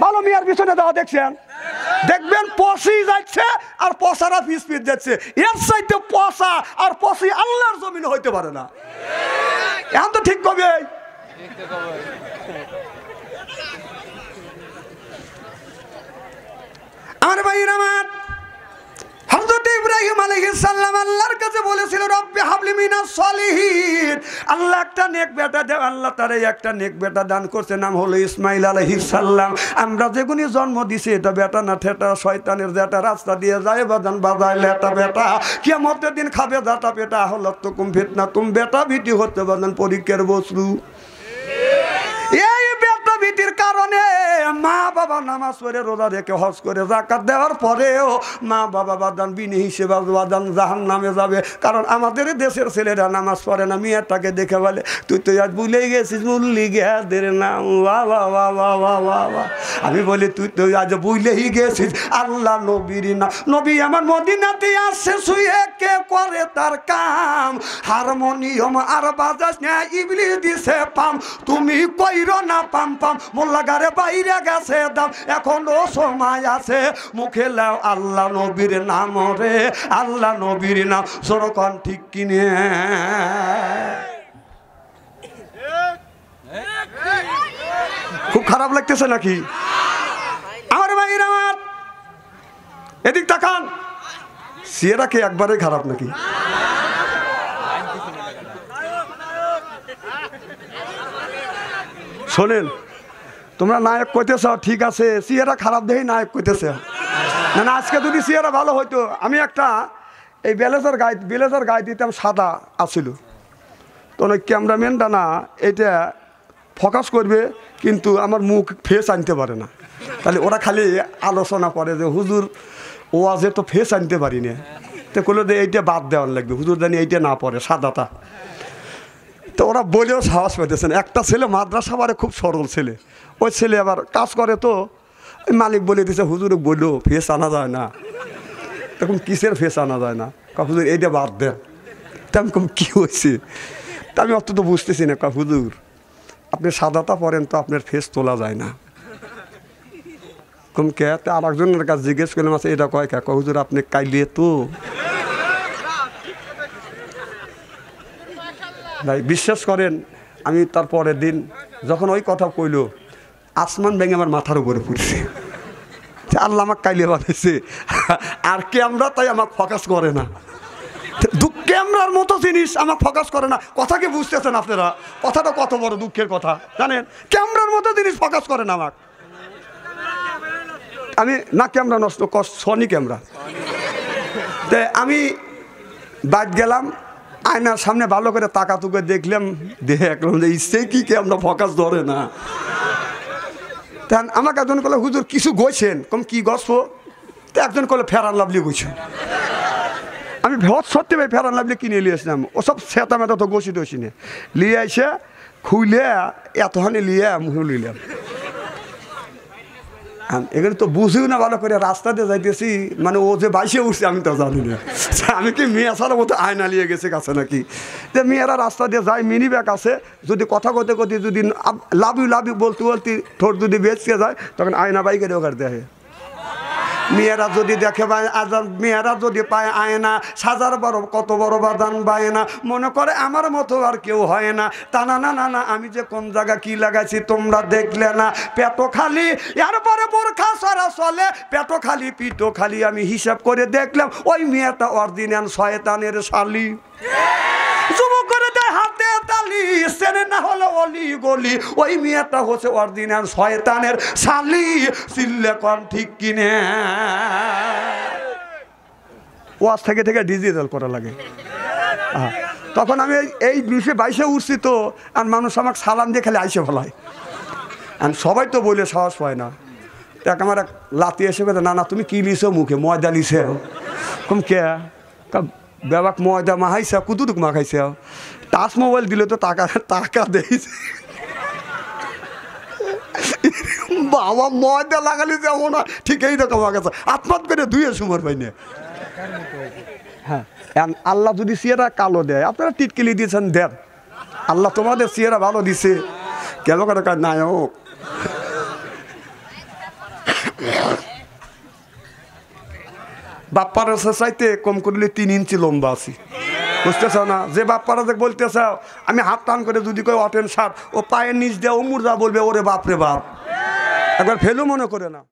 ভালো, মিয়ার পিছনে দেওয়া দেখছেন, দেখবেন পচি যাচ্ছে আর পচারা পিছ পিছ যাচ্ছে। এর চাইতে পচা আর পচি আল্লাহর জমিনে হইতে পারে না। এখন তো ঠিক কবে। আমার ভাইয়ের আমার, হযরত ইব্রাহিম আলাইহিস সালাম আল্লাহর কাছে বলেছিল, রব্বি হাবলি মিনাস সলিহিন। আল্লাহ একটা নেক বেটা দেও। আল্লাহ তার একটা নেক বেটা দান করছে, নাম হলো ইসমাইল আলাইহিস সালাম। আমরা যেগুনি জন্ম দিছি, এটা বেটা না ঠেটা, শয়তানের যেটা রাস্তা দিয়ে যায় বাজান বাজায় লেটা বেটা। কিয়ামতের দিন খাবে দাতা পেটা, হলো তুকুম ফিতনা, তুমি বেটা বিটি হতে বাজান পরীক্ষার বস্তু। এই বেটা বিটির কারণে মা বাবা নামাজ পড়ে, রোজা রেখে, হজ করে, যাকাত দেওয়ার পরেও মা বাবা বাদান বিনি হিসেবে বাদান জাহান্নামে যাবে। কারণ আমাদের দেশের ছেলেরা নামাজ পড়ে না। মেয়েটাকে দেখে বলে, তুই তো আজ ভুলে গেছিস মুল্লি গেদের নাম। বাবা বাবা বাবা বাবা। আমি বলি, তুই তো আজ ভুলেই গেছিস আল্লাহ নবীর নাম। নবী আমার মদিনাতে আসছে, শুয়ে কে করে তার কাম। হারমোনিয়াম আর বাজাস না, ইবলিস দিছে পাম। তুমি কইরো না পাম পাম, মোল্লাগারে বাইরে গেছে দাম। এখনো সময় আছে, মুখে লাও আল্লাহ নবীর নাম রে, আল্লাহ নবীর নাম। সরকন ঠিক কিনে? খুব খারাপ লাগতেছে নাকি? আমার ভাইয়ের আমার, এদিক তাকান। সিয়েরা কি একবারে খারাপ নাকি? শোনেন, তোমরা নায়ক কইতেছ ঠিক আছে, সিয়েরা খারাপ দেখেই নায়ক কইতেছ না। না, আজকে যদি সিয়েরা ভালো হইতো, আমি একটা এই বেলেজার গায়ে দিতাম, সাদা আছিল। তো ওই ক্যামেরাম্যানটা না এটা ফোকাস করবে, কিন্তু আমার মুখ ফেস আনতে পারে না। তাহলে ওরা খালি আলোচনা করে যে হুজুর ওয়াজে তো ফেস আনতে পারি না। তো করলো যে এইটা বাদ দেওয়ার লাগবে, হুজুর জানি এইটা না পড়ে সাদাটা। তো ওরা বলেও সাহস পেতেছেন। একটা ছেলে মাদ্রাসা পারে, খুব সরল ছেলে। ওই ছেলে আবার কাজ করে, তো মালিক বলে দিছে, হুজুর বললো ফেস আনা যায় না। তখন কিসের ফেস আনা যায় না? হুজুর এইটা বাদ দেন। তা আমি কম কী হয়েছে? তা আমি অত তো বুঝতেছি না। হুজুর আপনি সাদাটা পরেন, তো আপনার ফেস তোলা যায় না। কম কে? আর একজনের কাছে জিজ্ঞেস করলাম, আছে এটা কয় কে? হুজুর আপনি কাইলে তো। ভাই বিশ্বাস করেন, আমি তার পরের দিন যখন ওই কথা কইল, আসমান ভেঙে আমার মাথার উপরে পড়ছে। আল্লাহ আমাকে কাইলে বানাইছে, আর ক্যামেরা তাই আমাকে ফোকাস করে না। ক্যামেরার মতো জিনিস আমাকে ফোকাস করে না। কথা কি বুঝতেছেন আপনারা? কথাটা কত বড় দুঃখের কথা জানেন? ক্যামেরার মতো জিনিস ফোকাস করে না আমাকে। আমি না ক্যামেরা নষ্ট, সনি ক্যামেরা। তাই আমি বাদ গেলাম, আয়নার সামনে ভালো করে তাকাতুকে দেখলাম, দেখলাম যে ইচ্ছে কি ক্যামেরা ফোকাস ধরে না। তখন আমাকে একজন করলো, হুজুর কিছু গইছেন? কম কি গল্প? তো একজন করলো ফেয়ার অ্যান্ড লাভলি গইছেন। আমি ভেত সত্যি ভাই ফেরান লাগলে কিনে নিয়ে আসলাম, ওসব সেতা মেতা তো গসি টসি নে লিয়ে এসে খুইলে এতখানি লিয়ে মুখে লিলাম। এখানে তো বুঝিও না ভালো করে, রাস্তাতে যাইতেছি মানে ও যে বাইসে উঠছে আমি তো জানি না, আমি কি মেয়ে ছাড়া মতো আয়না নিয়ে গেছে কাছে নাকি, যে মেয়েরা রাস্তা দিয়ে যায় মিনি ব্যাগ আছে, যদি কথা কতে কতে যদি লাভ ইউ বলতে বলতে ঠোঁট যদি বেঁচে যায় তখন আয়না বাইকের ওখানে দেখে। মেয়েরা যদি দেখে মেয়েরা যদি পায় আয়না সাজার বড় কত বড় বাদান পায় না, মনে করে আমার মতো আর কেউ হয় না। তা না না না না, আমি যে কোন জায়গা কি লাগাইছি তোমরা দেখলে না, পেটো খালি এরপরে বোরখা সারা চলে, পেটো খালি পিটো খালি। আমি হিসাব করে দেখলাম ওই মেয়েটা অরিজিনাল শয়তানের শালি। যুবক করে দেয় হাতে তালি, সেরে না হলো অলি গলি, ওই মেয়েটা হচ্ছে অরিজিনাল শয়তানের শালি। চিল্লে কম ঠিক কিনে ওয়াজ থেকে থেকে ডিজিটাল করা লাগে। তখন আমি এই 20-22 উঠছি তো, আর মানুষ আমাকে সালাম দিয়ে খালি আইসে ফেলায়, আর সবাই তো বলে সাহস পায় না। দেখ আমার এক লাতি এসে বলে, না না তুমি কি লিছো মুখে, ময়দা লিছে কম কে বেবাক ময়দা মাখাইছে, কুতুটুক মাখাইছে, টাচ মোবাইল দিলে তো টাকা টাকা দিয়েছে। বাবা ময়দা লাগালি যেমন ঠিক এইরকম গেছে, আত্মাত করে ধুয়ে সুমার পাই না। হ্যাঁ, আল্লাহ যদি চেহারা কালো দেয়, আপনারা টিটকিলি দিয়েছেন দেন, আল্লাহ তোমাদের চেহারা ভালো দিছে, কেন করে নায়ক। বাপ্পার চাইতে কম করলে 3 ইঞ্চি লম্বা আছি, বুঝতে চাও না? যে বাপ্পারা যে বলতে চাও আমি হাত টান করে যদি কেউ অটেন সার ও পায়ের নিচ দিয়ে ও মুর্দা বলবে ওরে বাপরে বাপ, একবার ফেলু মনে করে না।